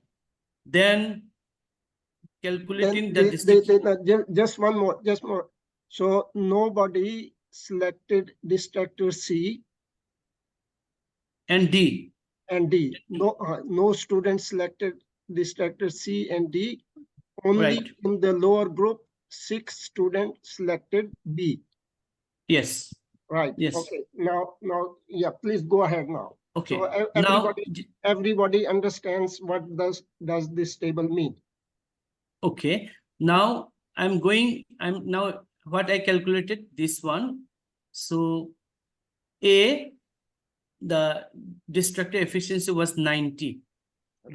Then Then calculating the just one more, just more. So nobody selected distractor C and D. and D. No, no student selected distractor C and D. Only Right. in the lower group, 6 students selected B. Yes. Right. Yes. Okay. Now, yeah, please go ahead now. Okay. So Now, everybody understands what does this table mean. okay. Now I'm now what I calculated this one. So A, the distractor efficiency was 90.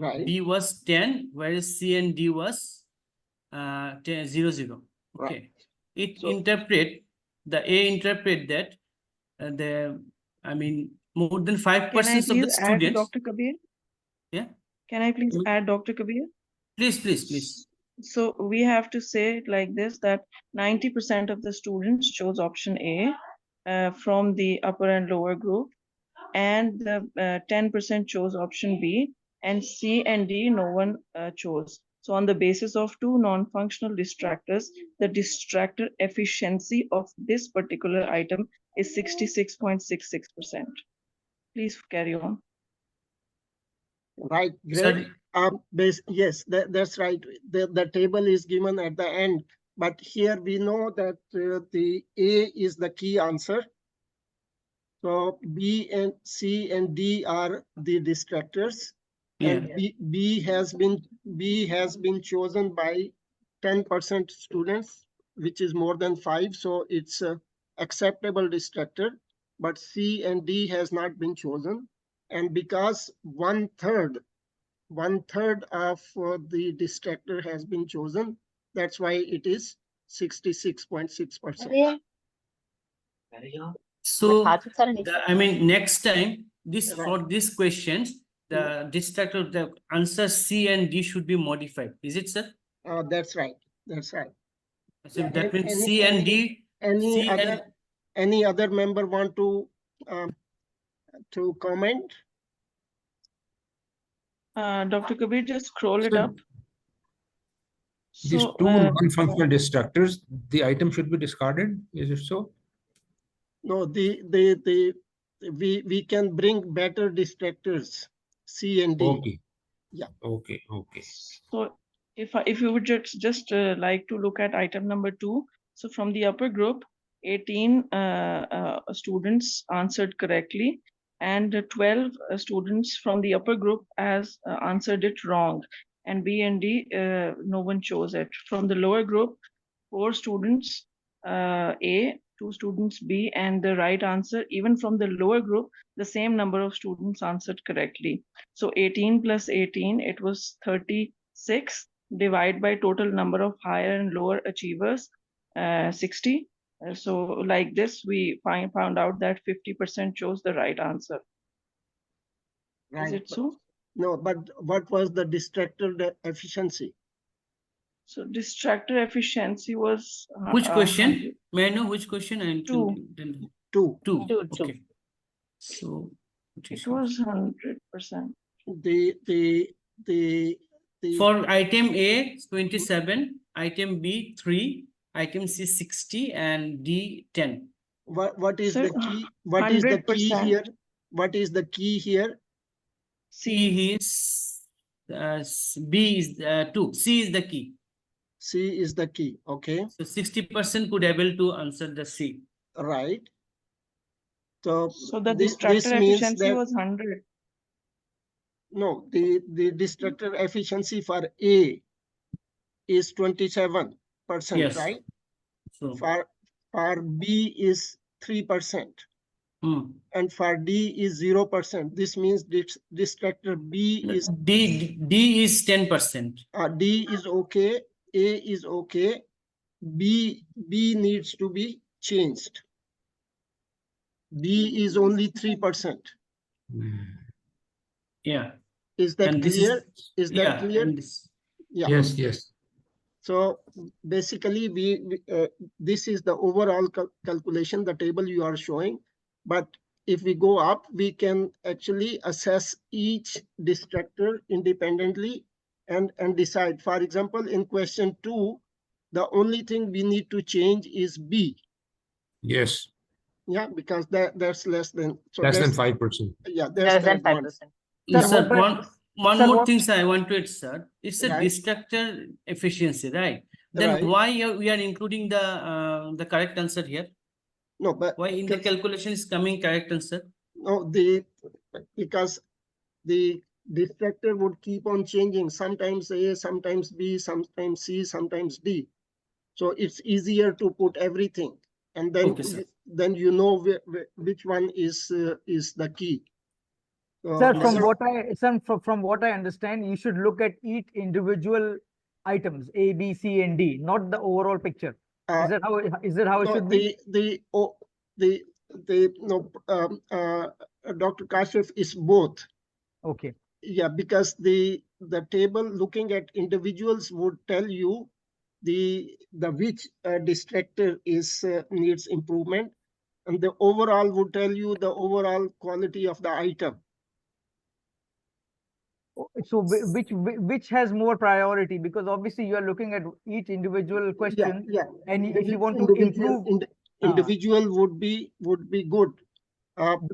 Right. B was 10, whereas C and D was 10, 0, 0. Okay. Right. It So- interpret the A interpret that more than 5% Can I of the please add students. Dr. Kabir? Yeah. Can I please add Dr. Kabir? Please. So we have to say it like this, that 90% of the students chose option A from the upper and lower group, and the 10% chose option B, and C and D no one chose. So on the basis of 2 non-functional distractors, the distractor efficiency of this particular item is 66.66%. Please carry on. Right, great. Sorry. Yes, that's right. The table is given at the end, but here we know that the A is the key answer. So B and C and D are the distractors, and B has been chosen by 10% students, which is more than 5. So it's a acceptable distractor. But C and D has not been chosen, and because one third of the distractor has been chosen, that's why it is 66.6%. So next time for these questions, the distractor, the answer C and D should be modified. Is it, sir? That's right. That's right. So that means C and D. Any other member want to comment? Dr. Kabir, just scroll it up. These So, 2 non-functional distractors, the item should be discarded. Is it so? No, we can bring better distractors, C and D. Okay. Yeah. Okay. So if you would just like to look at item number 2. So from the upper group, 18 students answered correctly, and 12 students from the upper group answered it wrong. And B and D, no one chose it. From the lower group, 4 students A, 2 students B, and the right answer, even from the lower group, the same number of students answered correctly. So 18 plus 18, it was 36, divided by total number of higher and lower achievers, 60. So like this, we found out that 50% chose the right answer. Right. Is it so? No, but what was the distractor efficiency? So distractor efficiency was Which question? May I know which question? And 2. 2. Okay. So it was 100%. For item A 27, item B 3, item C 60, and D 10. What is So, the key? What is the key 100%. here? What is the key here? C is B is 2. C is the key. C is the key. Okay. So 60% could able to answer the C. Right. So the this distractor means efficiency that was 100. no, the distractor efficiency for A is 27%, Yes. right? So for B is 3%. And for D is 0%. This means distractor B is D is 10%. D is okay, A is okay, B needs to be changed. B is only 3%. Yeah. Is that And this clear? Is that yeah, clear? and this, Yeah. Yes, yes. So basically, this is the overall calculation, the table you are showing. But if we go up, we can actually assess each distractor independently and decide. For example, in question 2, the only thing we need to change is B. Yes. Yeah, because that's less than Less than 5%. Yeah, that's the advance. sir, one more what- thing I want to add, sir. It's a Right. distractor efficiency, right? Then Right. why we are including the correct answer here? No, but Why in the calculation is coming correct answer? no, because the distractor would keep on changing. Sometimes A, sometimes B, sometimes C, sometimes D. So it's easier to put everything, and then Okay, sir. then you know which one is the key. Sir, Number- from what I understand, you should look at each individual items A, B, C, and D, not the overall picture. Is that how it no, should be? Dr. Kashif is both. Okay. Yeah, because the table looking at individuals would tell you the which distractor is needs improvement, and the overall would tell you the overall quality of the item. So which has more priority? Because obviously you are looking at each individual question, and if you want to improve, individual would be good.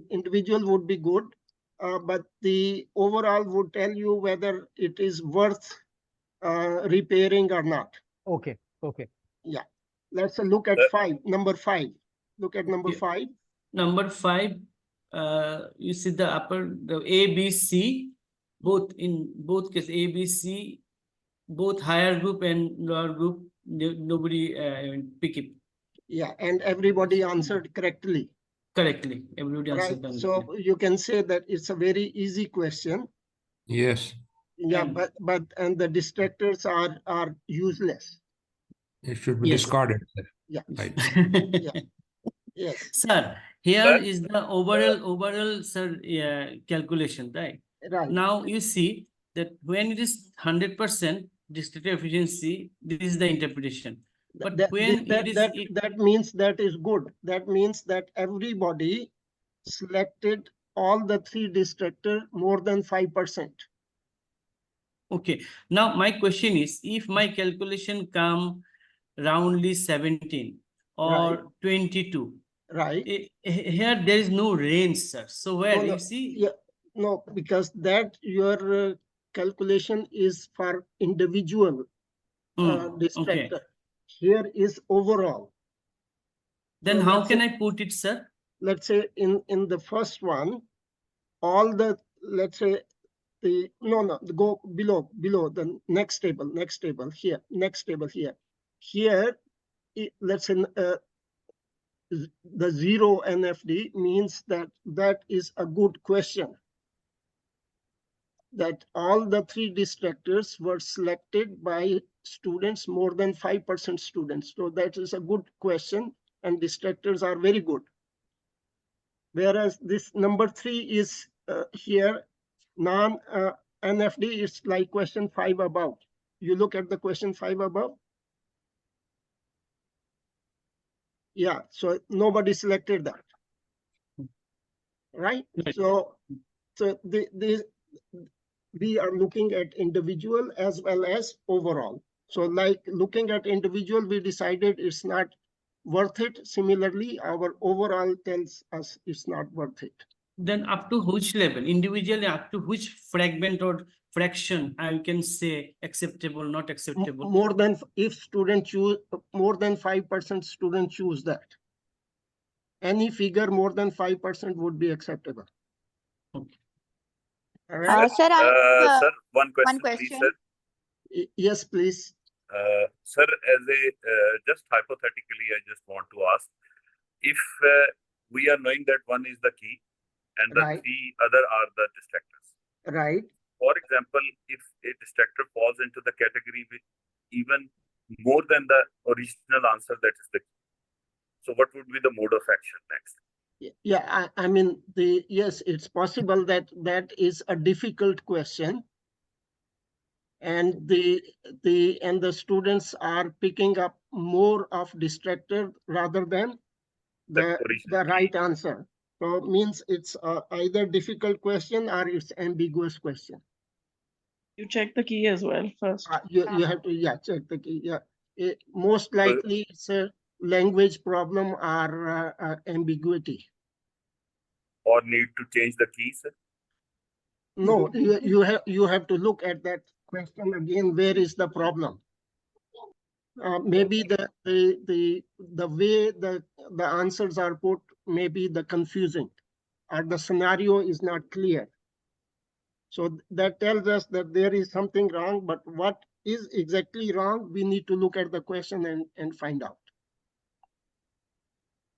Individual would be good, but the overall would tell you whether it is worth repairing or not. Okay. Okay. Yeah. Let's look at number 5. Look at number 5. Number 5, you see the A, B, C, both in both case A, B, C, both higher group and lower group, nobody pick it. Yeah, and everybody answered correctly. Correctly, everybody answered. Right. So you can say that it's a very easy question. Yes. Yeah, but the distractors are useless. It should be Yes. discarded. Yeah. Right. Yeah. Yes. Sir, here is the overall sir calculation, right? Right. Now you see that when it is 100% distractor efficiency, this is the interpretation. But when that means that is good. That means that everybody selected all the 3 distractor more than 5%. Okay. Now my question is, if my calculation come roundly 17 or Right. 22, right? Here there is no range, sir. So where you see? Yeah, no, because that your calculation is for individual distractor. Okay. Here is overall. Then So how let's can say- I put it, sir? Let's say in the first one, all the, let's say go below the next table here, next table here. Here, let's say the 0 NFD means that is a good question. That all the 3 distractors were selected by students, more than 5% students. So that is a good question, and distractors are very good. Whereas this number 3 is here, non-NFD is like question 5 above. You look at the question 5 above. Yeah, so nobody selected that. Right? So we are looking at individual as well as overall. So like looking at individual, we decided it's not worth it. Similarly, our overall tells us it's not worth it. Then up to which level, individually up to which fragment or fraction I can say acceptable, not acceptable? More than, if student choose, more than 5% student choose that. Any figure more than 5% would be acceptable. Okay. All right. Sir, sir, one question, please, sir. Yes, please. Sir, as a just hypothetically, I just want to ask, if we are knowing that one is the key and the Right. 3 other are the distractors. Right. For example, if a distractor falls into the category with even more than the original answer, that is the key. So what would be the mode of action next? Yeah, I mean, yes, it's possible that that is a difficult question, and the students are picking up more of distractor rather than the right answer. So it means it's either difficult question or it's ambiguous question. You check the key as well first. You have to check the key. Most likely it's a language problem or ambiguity. Or need to change the key, sir? No, you have to look at that question again. Where is the problem? Maybe the way the answers are put, maybe the confusing, or the scenario is not clear. So that tells us that there is something wrong, but what is exactly wrong, we need to look at the question and find out.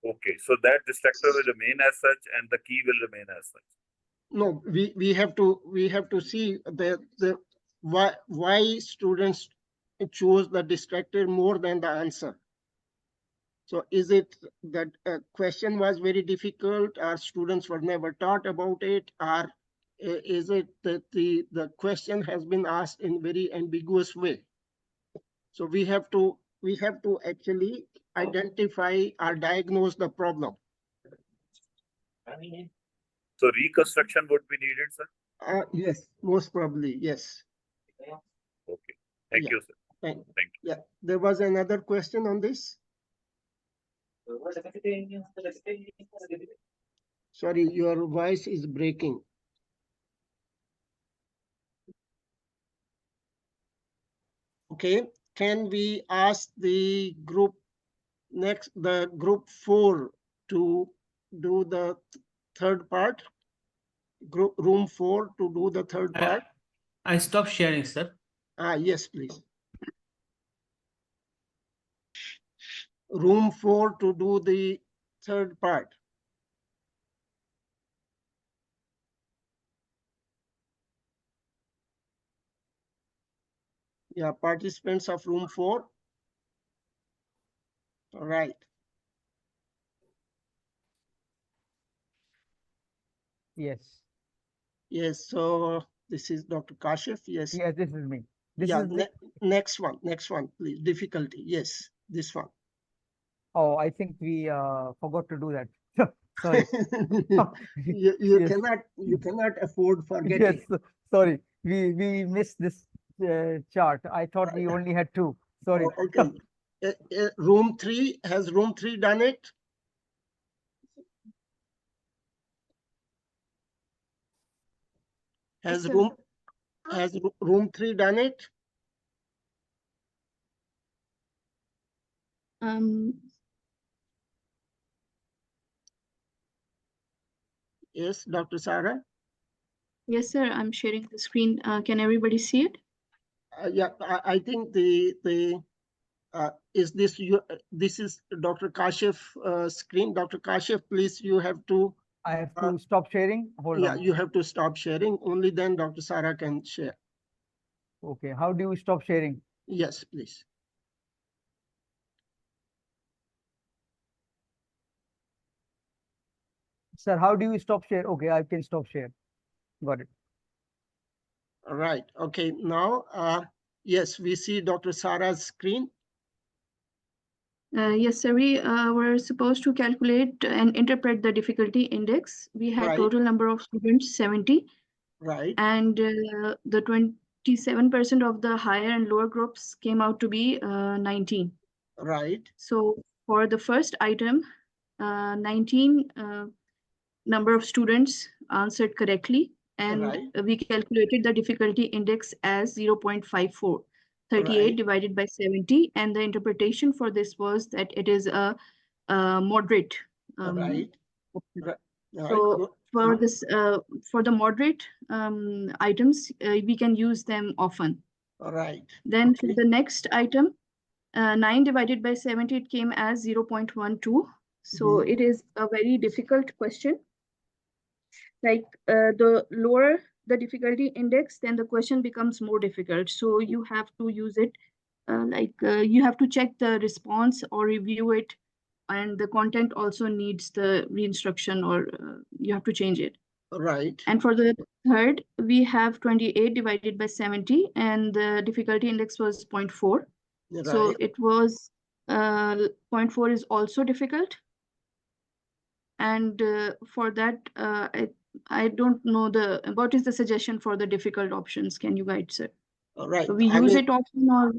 Okay, so that distractor will remain as such and the key will remain as such. No, we have to see why students choose the distractor more than the answer. So is it that question was very difficult, or students were never taught about it, or is it that the question has been asked in very ambiguous way? So we have to actually identify or diagnose the problem. So reconstruction would be needed, sir? Yes, most probably, yes. Okay, thank you, sir. Thank you. Yeah, there was another question on this. Sorry, your voice is breaking. Okay, can we ask the group group 4 to do the third part? Room 4 to do the third part? I stopped sharing, sir. Yes, please. Room 4 to do the third part. Yeah, participants of room 4. All right. Yes. Yes, so this is Dr. Kashif. Yes. Yes, this is me. This Yeah, is me. next one, please. Difficulty. Yes, this one. Oh, I think we forgot to do that. Sorry. you Yes. cannot afford forgetting. Yes, sorry. We missed this chart. I thought we only had 2. Sorry. Oh, okay. Room 3, has room 3 done it? Has room 3 done it? Yes, Dr. Sarah? Yes, sir. I'm sharing the screen. Can everybody see it? Yeah, I think is this this is Dr. Kashif screen. Dr. Kashif, please, you have to. I have to stop sharing. Hold on. You have to stop sharing. Only then Dr. Sarah can share. Okay. How do you stop sharing? Yes, please. Sir, how do you stop share? Okay, I can stop share. Got it. All right. Okay. Now, yes, we see Dr. Sarah's screen. Yes, sir. We were supposed to calculate and interpret the difficulty index. We had total number of students 70. Right. And the 27% of the higher and lower groups came out to be 19. Right. So for the first item, 19 number of students answered correctly, and we calculated the difficulty index as 0.54. 38 divided by 70, and the interpretation for this was that it is a moderate. So for this, for the moderate items, we can use them often. All right. Then for the next item, 9 divided by 70, it came as 0.12. So it is a very difficult question. Like the lower the difficulty index, then the question becomes more difficult. So you have to use it, you have to check the response or review it and the content also needs the reinstruction, or you have to change it. Right. And for the third, we have 28 divided by 70, and the difficulty index was 0.4. So Right. it was 0.4 is also difficult. And for that, I don't know what is the suggestion for the difficult options. Can you guide, sir? All right. So we use it often, or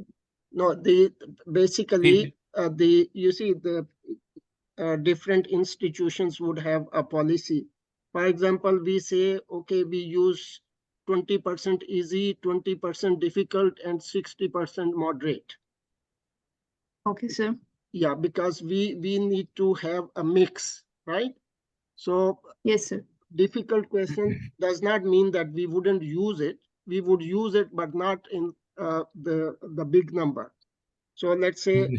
no? Basically you see the different institutions would have a policy. For example, we say, okay, we use 20% easy, 20% difficult, and 60% moderate. Okay, sir. Yeah, because we need to have a mix, right? So yes, sir. Difficult question does not mean that we wouldn't use it. We would use it, but not in the big number. So let's say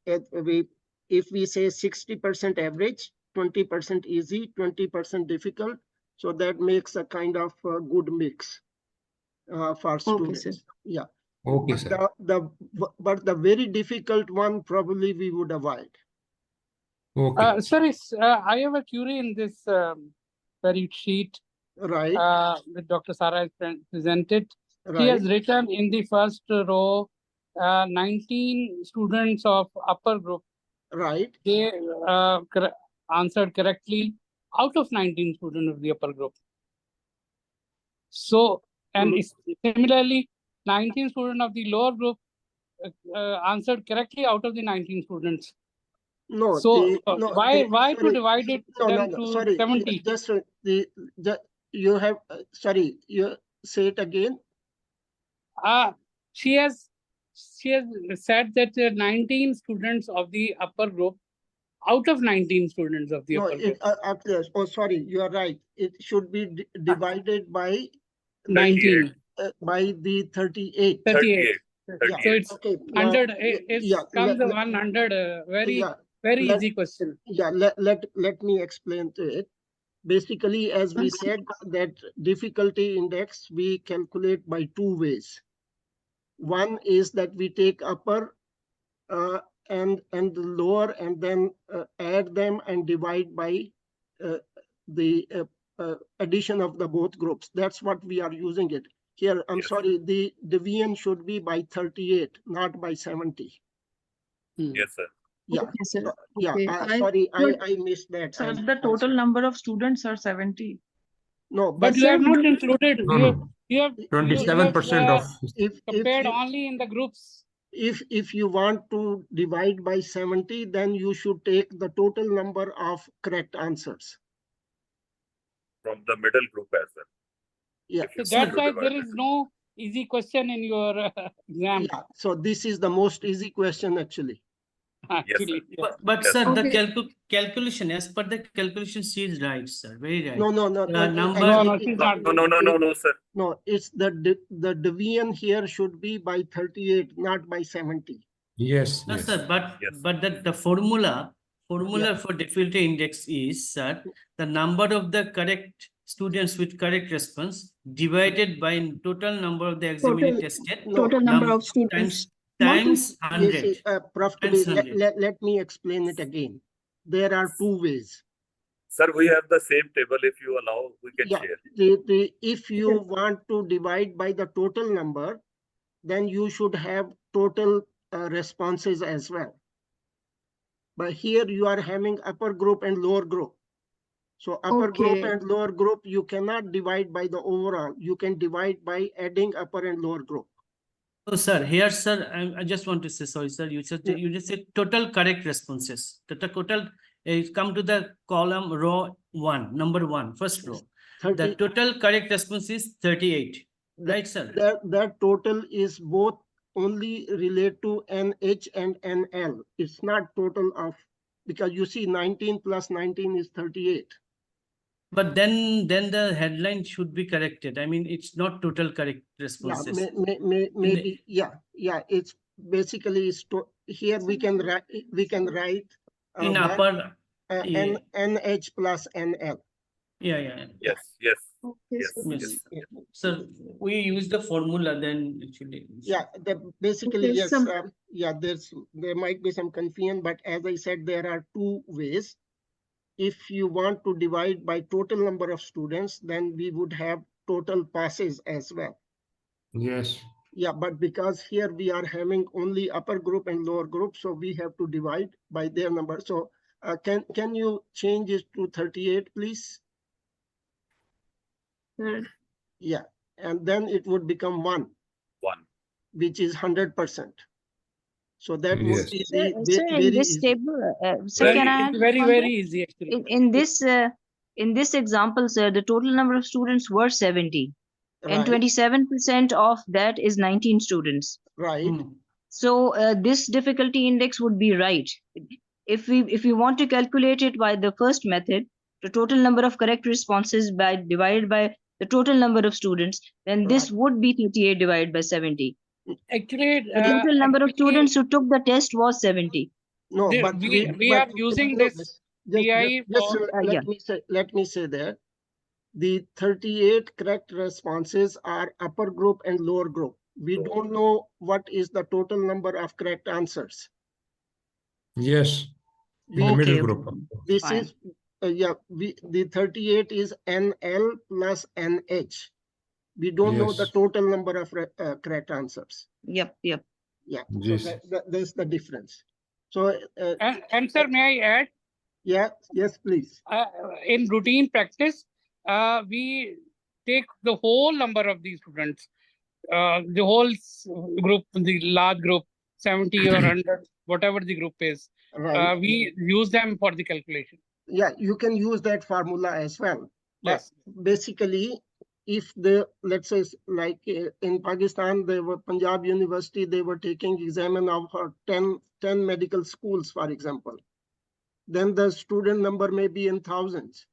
if we say 60% average, 20% easy, 20% difficult, so that makes a kind of good mix for students. Okay, sir. Yeah. Okay, but sir. But the very difficult one probably we would avoid. Okay. Sir, I have a query in this very sheet. Right. That Dr. Sarah has presented. Right. He has written in the first row 19 students of upper group. Right. They answered correctly out of 19 students of the upper group. So, and similarly, 19 students of the lower group answered correctly out of the 19 students. No. So no, why sorry, to divide it then no, to sorry. 70? Just you have sorry. You say it again. She has said that 19 students of the upper group out of 19 students of the No, upper group. oh, sorry, you are right. It should be divided by 19. By the 38. 38. Yeah. So it's okay. 100. Comes 100. Very let- easy question. Yeah, let me explain to it. Basically, as we said, that difficulty index we calculate by two ways. One is that we take upper and the lower, and then add them and divide by the addition of the both groups. That's what we are using it here. I'm sorry, the division should be by 38, not by 70. Yes, sir. Yeah. Okay, sir. Yeah. Okay. Sorry, I missed that. So the total number of students are 70. No, But you have not included. No. You have 27% of compared only in the groups. If you want to divide by 70, then you should take the total number of correct answers. From the middle group as well. Yeah. So that's why there is no easy question in your exam. Yeah. So this is the most easy question actually. Actually, But sir, Okay. the calculation, as per the calculation, she is right, sir. Very right. No, she's not. No, sir. No, it's the division here should be by 38, not by 70. Yes. No, yes. sir, but the formula for difficulty index is, sir, the number of the correct students with correct response divided by total number of the examined tested. Total number of students. Times 100. Prof. Times 100. Let me explain it again. There are two ways. Sir, we have the same table. If you allow, we can share. If you want to divide by the total number, then you should have total responses as well. But here you are having upper group and lower group. So upper group and lower group, you cannot divide by the overall. You can divide by adding upper and lower group. So, sir, here, sir, I just want to say, sorry, sir, you just said total correct responses. Total, come to the column row 1, number 1, first row. 30, the total correct response is 38, right, sir? That total is both only related to NH and NL. It's not total of, because you see 19 plus 19 is 38. But then the headline should be corrected. I mean, it's not total correct responses. Yeah, maybe. Yeah. It's basically here we can write in upper NH plus NL. Yeah. Yes, yes, Okay, yes, Yes. yes. So we use the formula then actually. Yeah, basically, Okay, yes. Yeah, there might be some confusion, but as I said, there are two ways. If you want to divide by total number of students, then we would have total passes as well. Yes. Yeah, but because here we are having only upper group and lower group, so we have to divide by their number. So can you change it to 38, please? sir. Yeah, and then it would become 1, which is 100%. So that would Yes. be Sir, the sir, in very this easy. table, sir, can I It's add very, one very thing? easy actually. In this example, sir, the total number of students were 70, and Right. 27% of that is 19 students. Right. So this difficulty index would be right. If we want to calculate it by the first method, the total number of correct responses divided by the total number of students, then this would be 38 divided by 70. Actually, The total number of students who took the test was 70. No, but we are using this DI for let me say that the 38 correct responses are upper group and lower group. We don't know what is the total number of correct answers. Yes. In the middle group. This is the 38 is NL plus NH. We don't know the Yes. total number of correct answers. Yep. Yeah. So Yes. that's the difference. So and sir, may I add? Yes, please. In routine practice, we take the whole number of these students, the whole group, the large group, 70 or 100, whatever the group is. Right. We use them for the calculation. Yeah, you can use that formula as well. Yes. But basically, if let's say like in Pakistan, they were Punjab University, they were taking exam of 10 medical schools, for example. Then the student number may be in thousands.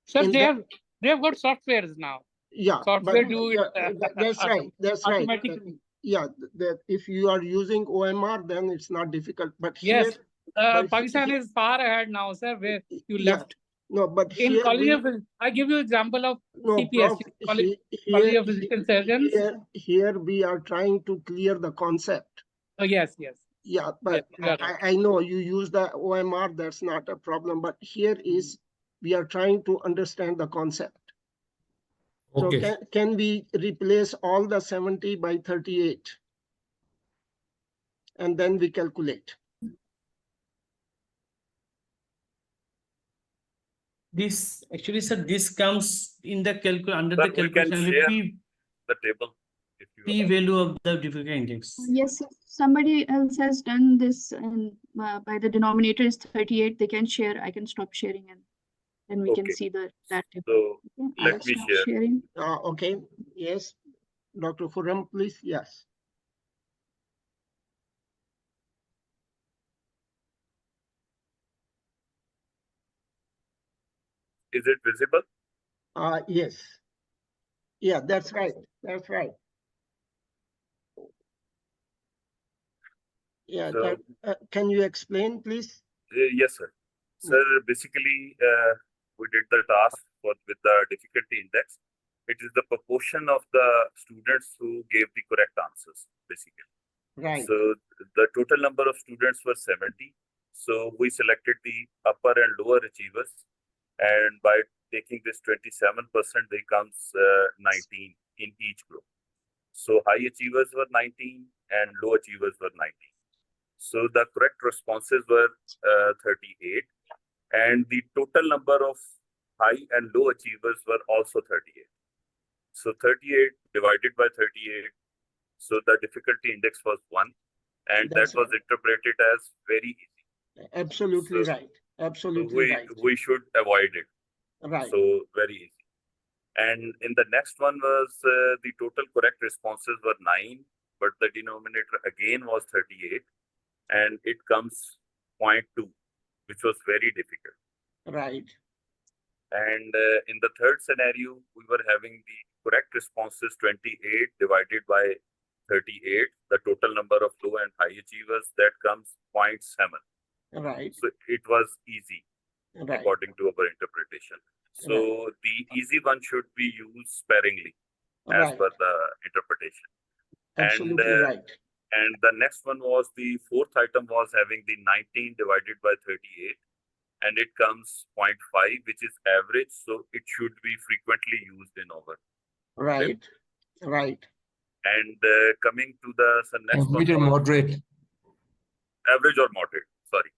Sir, they have got softwares now. Yeah, software that's right. That's right. Automatically. Yeah, that if you are using OMR, then it's not difficult. But Yes, here, Pakistan is far ahead now, sir. Where you yeah. left. No, but In here College of, I give you example of CPS, Prof, College of Physician Surgeons. Here we are trying to clear the concept. Oh yes. Yeah, but I know you use the OMR, that's not a problem, but here is we are trying to understand the concept. Okay. So can we replace all the 70 by 38? And then we calculate. This actually, sir, this comes in the under the We can calculation share P the table. P value of the difficulty index. Yes, somebody else has done this and by the denominator is 38. They can share. I can stop sharing and then we can see that table. So Okay, let me stop share. sharing. Okay. Yes. Dr. Khurram, please. Yes. Is it visible? Yes. Yeah, that's right. That's right. Yeah. So, can you explain, please? Yes, sir. Sir, basically, we did the task with the difficulty index. It is the proportion of the students who gave the correct answers, basically. Right. So the total number of students were 70. So we selected the upper and lower achievers. And by taking this 27%, they comes 19 in each group. So high achievers were 19 and low achievers were 19. So the correct responses were 38. And the total number of high and low achievers were also 38. So 38 divided by 38. So the difficulty index was 1. And that was interpreted as very easy. Absolutely right. Absolutely right. We should avoid it. Right. So very easy. And in the next one was the total correct responses were 9, but the denominator again was 38. And it comes 0.2, which was very difficult. Right. And in the third scenario, we were having the correct responses 28 divided by 38, the total number of low and high achievers, that comes 0.7. Right. So it was easy, right. according to our interpretation. So the easy one should be used sparingly as per the interpretation. Absolutely right. And the next one was the fourth item was having the 19 divided by 38, and it comes 0.5, which is average. So it should be frequently used in our. Right. Right. And coming to the next one. Average or moderate? Average or moderate. Sorry.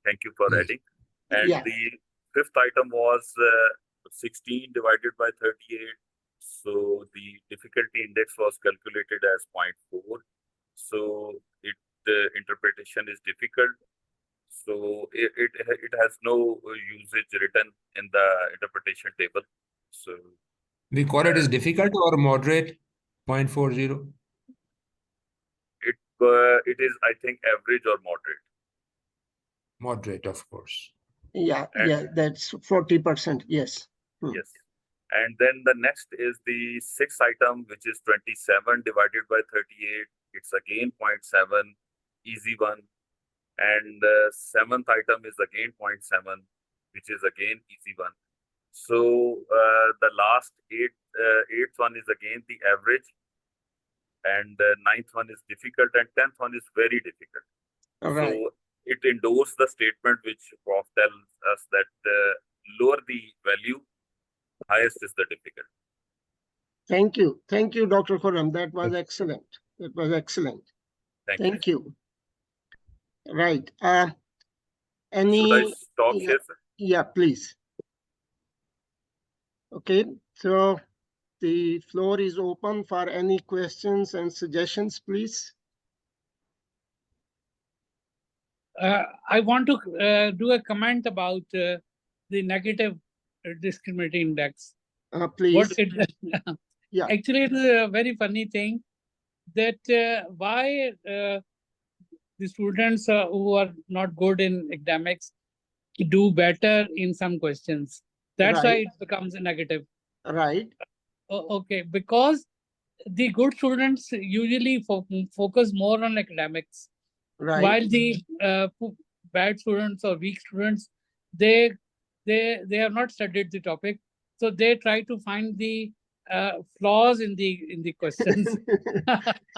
Thank you for adding. And the fifth item was 16 divided by 38. So the difficulty index was calculated as 0.4. So the interpretation is difficult. So it has no usage written in the interpretation table. So we call it as difficult or moderate, 0.40. It is, I think, average or moderate. Moderate, of course. Yeah, that's 40%. Yes. Yes. And then the next is the sixth item, which is 27 divided by 38. It's again 0.7, easy one. And the seventh item is again 0.7, which is again easy one. So the last eighth one is again the average. And the ninth one is difficult, and 10th one is very difficult. So it endorses the statement which Prof tells us that lower the value, highest is the difficult. Thank you. Thank you, Dr. Khurram. That was excellent. That was excellent. Thank you. Right. Any? Should I stop here, sir? Yeah, please. Okay. So the floor is open for any questions and suggestions, please. I want to do a comment about the negative discriminating index. Please. Yeah. Actually, it's a very funny thing that why the students who are not good in academics do better in some questions. That's why it becomes a negative. Right. Okay, because the good students usually focus more on academics, while the bad students or weak students, they have not studied the topic, so they try to find the flaws in the questions,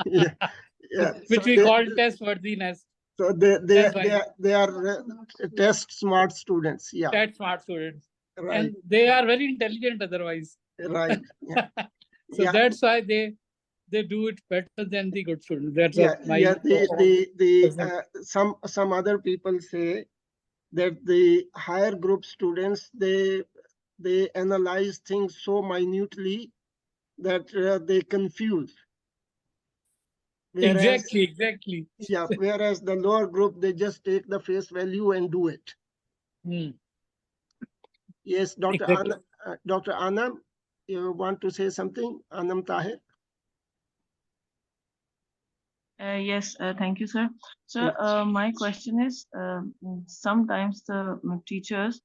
which we call test worthiness. So they are test smart students. Yeah. Test smart students. Right. And they are very intelligent otherwise. Right. Yeah. So that's why they do it better than the good students. That's some other people say that the higher group students they analyze things so minutely that they confuse. Whereas, exactly. Yeah. Whereas the lower group, they just take the face value and do it. Yes, Dr. Exactly. Dr. Anam, you want to say something? Anam Tahir. Yes, thank you, sir. So my question is, sometimes the teachers,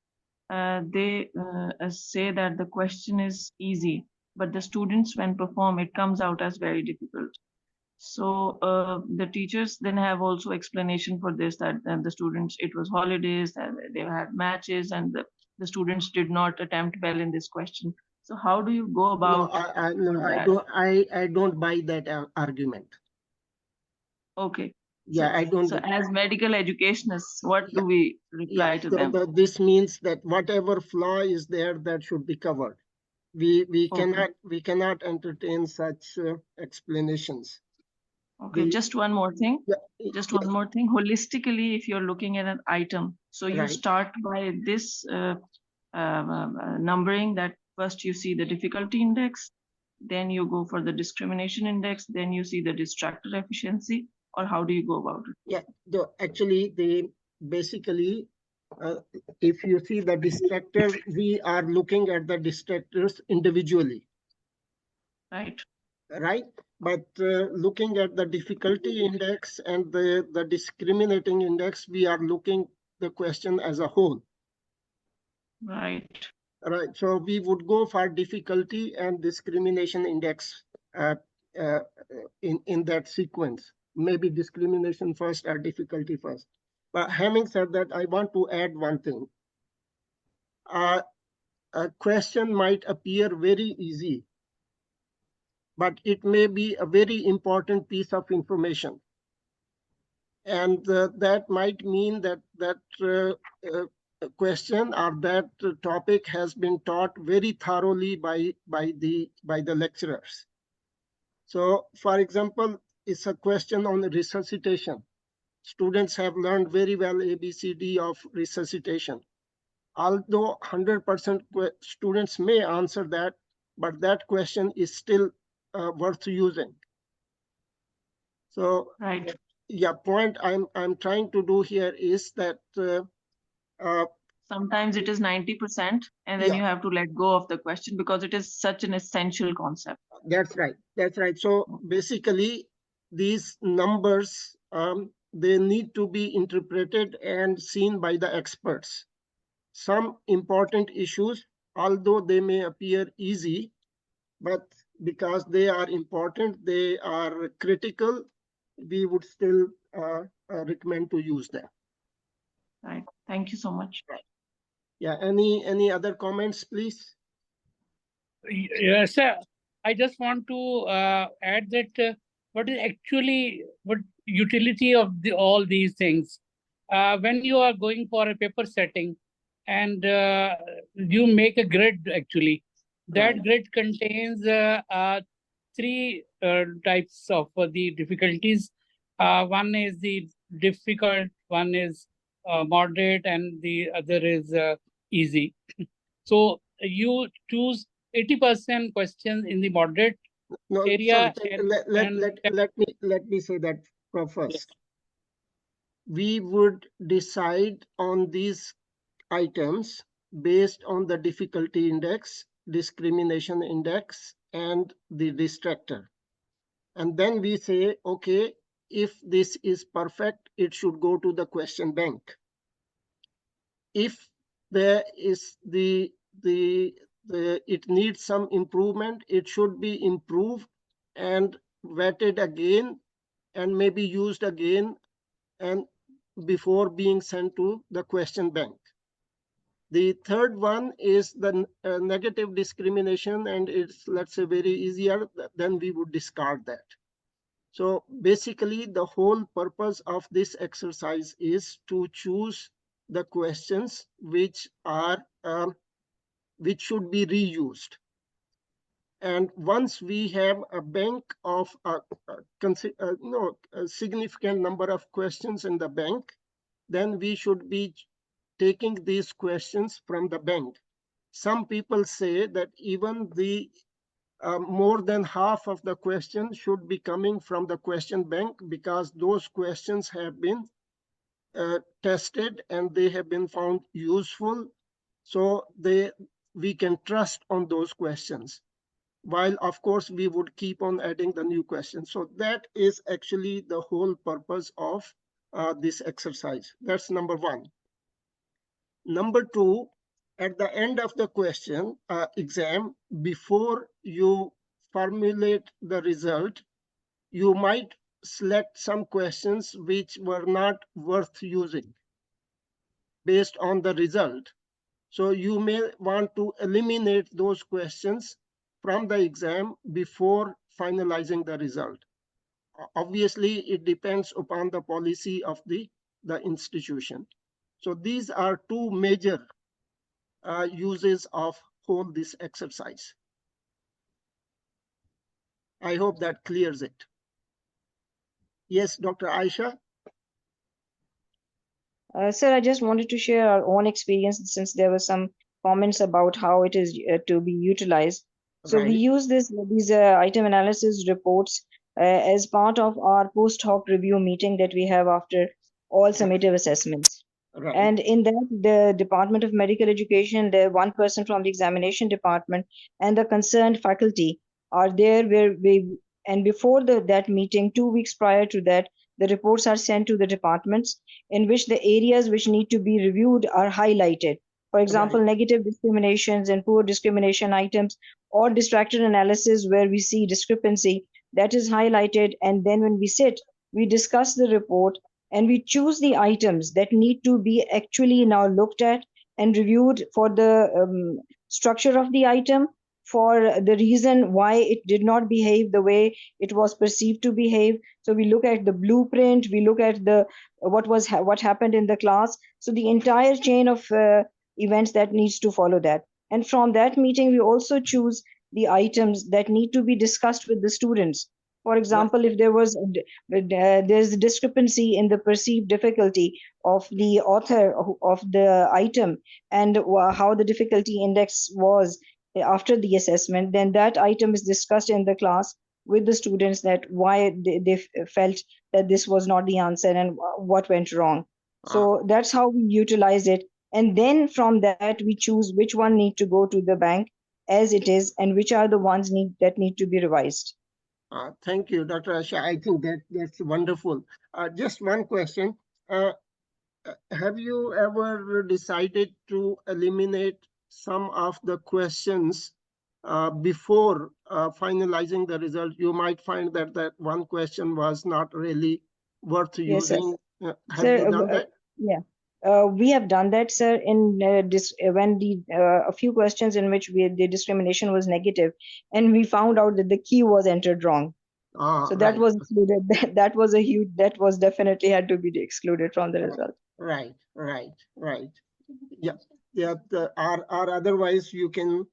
they say that the question is easy, but the students, when perform, it comes out as very difficult. So the teachers then have also explanation for this, that the students, it was holidays, and they had matches, and the students did not attempt well in this question. So how do you go about? I don't buy that argument. Okay. Yeah, so, I don't. So as medical educationists, what do we reply to them? This means that whatever flaw is there, that should be covered. We cannot entertain such explanations. Okay, just one more thing. Just one more thing. Holistically, if you're looking at an item, so you start by this numbering, that first you see the difficulty index, then you go for the discrimination index, then you see the distractor efficiency, or how do you go about it? Yeah, actually, basically, if you see the distractor, we are looking at the distractors individually. Right. But looking at the difficulty index and the discriminating index, we are looking the question as a whole. Right. Right. So we would go for difficulty and discrimination index in that sequence. Maybe discrimination first or difficulty first. But having said that, I want to add one thing. a question might appear very easy, but it may be a very important piece of information. And that might mean that question or that topic has been taught very thoroughly by the lecturers. So, for example, it's a question on resuscitation. Students have learned very well ABCD of resuscitation. Although 100% students may answer that, but that question is still worth using. So, Right. Yeah, point I'm trying to do here is that sometimes it is 90%, and then Yeah. you have to let go of the question because it is such an essential concept. That's right. That's right. So basically, these numbers they need to be interpreted and seen by the experts. Some important issues, although they may appear easy, but because they are important, they are critical, we would still recommend to use them. Right. Thank you so much. Yeah. Any other comments, please? Yes, sir. I just want to add that what utility of all these things. When you are going for a paper setting and you make a grid, actually, that Right. grid contains three types of the difficulties. One is the difficult, one is moderate, and the other is easy. So you choose 80% questions in the moderate No, area. sorry, let me say that first. We would decide on these items based on the difficulty index, discrimination index, and the distractor. And then we say, okay, if this is perfect, it should go to the question bank. If there is it needs some improvement, it should be improved and vetted again and maybe used again and before being sent to the question bank. The third one is the negative discrimination, and it's, let's say, very easier, then we would discard that. So basically, the whole purpose of this exercise is to choose the questions which are which should be reused. And once we have a bank of a significant number of questions in the bank, then we should be taking these questions from the bank. Some people say that even the more than half of the questions should be coming from the question bank because those questions have been tested and they have been found useful. So we can trust on those questions. While of course we would keep on adding the new questions. So that is actually the whole purpose of this exercise. That's number one. Number two, at the end of the question exam, before you formulate the result, you might select some questions which were not worth using based on the result. So you may want to eliminate those questions from the exam before finalizing the result. Obviously, it depends upon the policy of the institution. So these are two major uses of this exercise. I hope that clears it. Yes, Dr. Aisha? Sir, I just wanted to share our own experience since there were some comments about how it is to be utilized. So we Right. use these item analysis reports as part of our post hoc review meeting that we have after all summative assessments. Right. And in that, the Department of Medical Education, the one person from the examination department and the concerned faculty are there where and before that meeting, 2 weeks prior to that, the reports are sent to the departments in which the areas which need to be reviewed are highlighted. For example, negative discriminations and poor discrimination items or distractor analysis where we see discrepancy, that is highlighted. And then when we sit, we discuss the report and we choose the items that need to be actually now looked at and reviewed for the structure of the item, for the reason why it did not behave the way it was perceived to behave. So we look at the blueprint, we look at the what happened in the class. So the entire chain of events that needs to follow that. And from that meeting, we also choose the items that need to be discussed with the students. For example, if there's a discrepancy in the perceived difficulty of the author of the item and how the difficulty index was after the assessment, then that item is discussed in the class with the students, that why they felt that this was not the answer and what went wrong. So that's how we utilize it. And then from that, we choose which one need to go to the bank as it is and which are the ones that need to be revised. Thank you, Dr. Asha. I think that's wonderful. Just one question. Have you ever decided to eliminate some of the questions before finalizing the result? You might find that one question was not really worth using. Yes. Have you done that? Yeah. We have done that, sir, in when a few questions in which the discrimination was negative, and we found out that the key was entered wrong. So that was excluded. That was definitely had to be excluded from the result. Right. Yeah. Or otherwise you can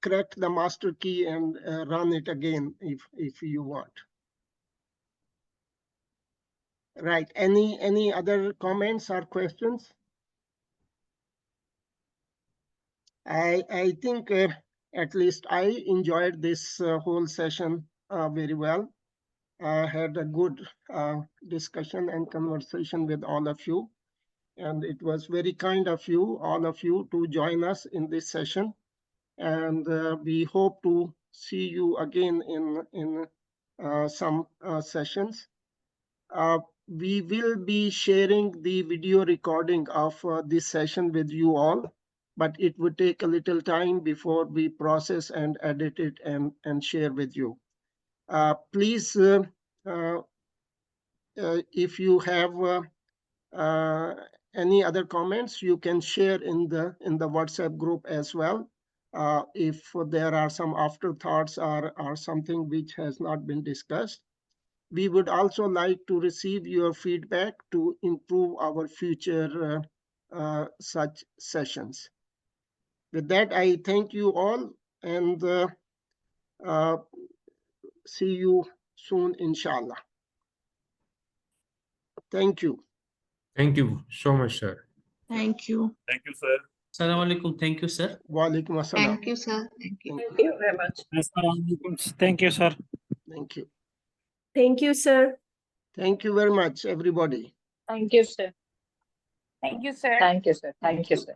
correct the master key and run it again if you want. Right. Any other comments or questions? I think at least I enjoyed this whole session very well. I had a good discussion and conversation with all of you. And it was very kind of you, all of you, to join us in this session. And we hope to see you again in some sessions. We will be sharing the video recording of this session with you all, but it would take a little time before we process and edit it and share with you. Please, if you have any other comments, you can share in the WhatsApp group as well. If there are some afterthoughts or something which has not been discussed. We would also like to receive your feedback to improve our future such sessions. With that, I thank you all and see you soon, inshallah. Thank you. Thank you so much, sir. Thank you. Thank you, sir. Assalamu alaikum. Thank you, sir. Wa alaikum assalam. Thank you, sir. Thank you. Thank you very much. Thank you, sir. Thank you. Thank you, sir. Thank you very much, everybody. Thank you, sir. Thank you, sir. Thank you, sir. Thank you, sir.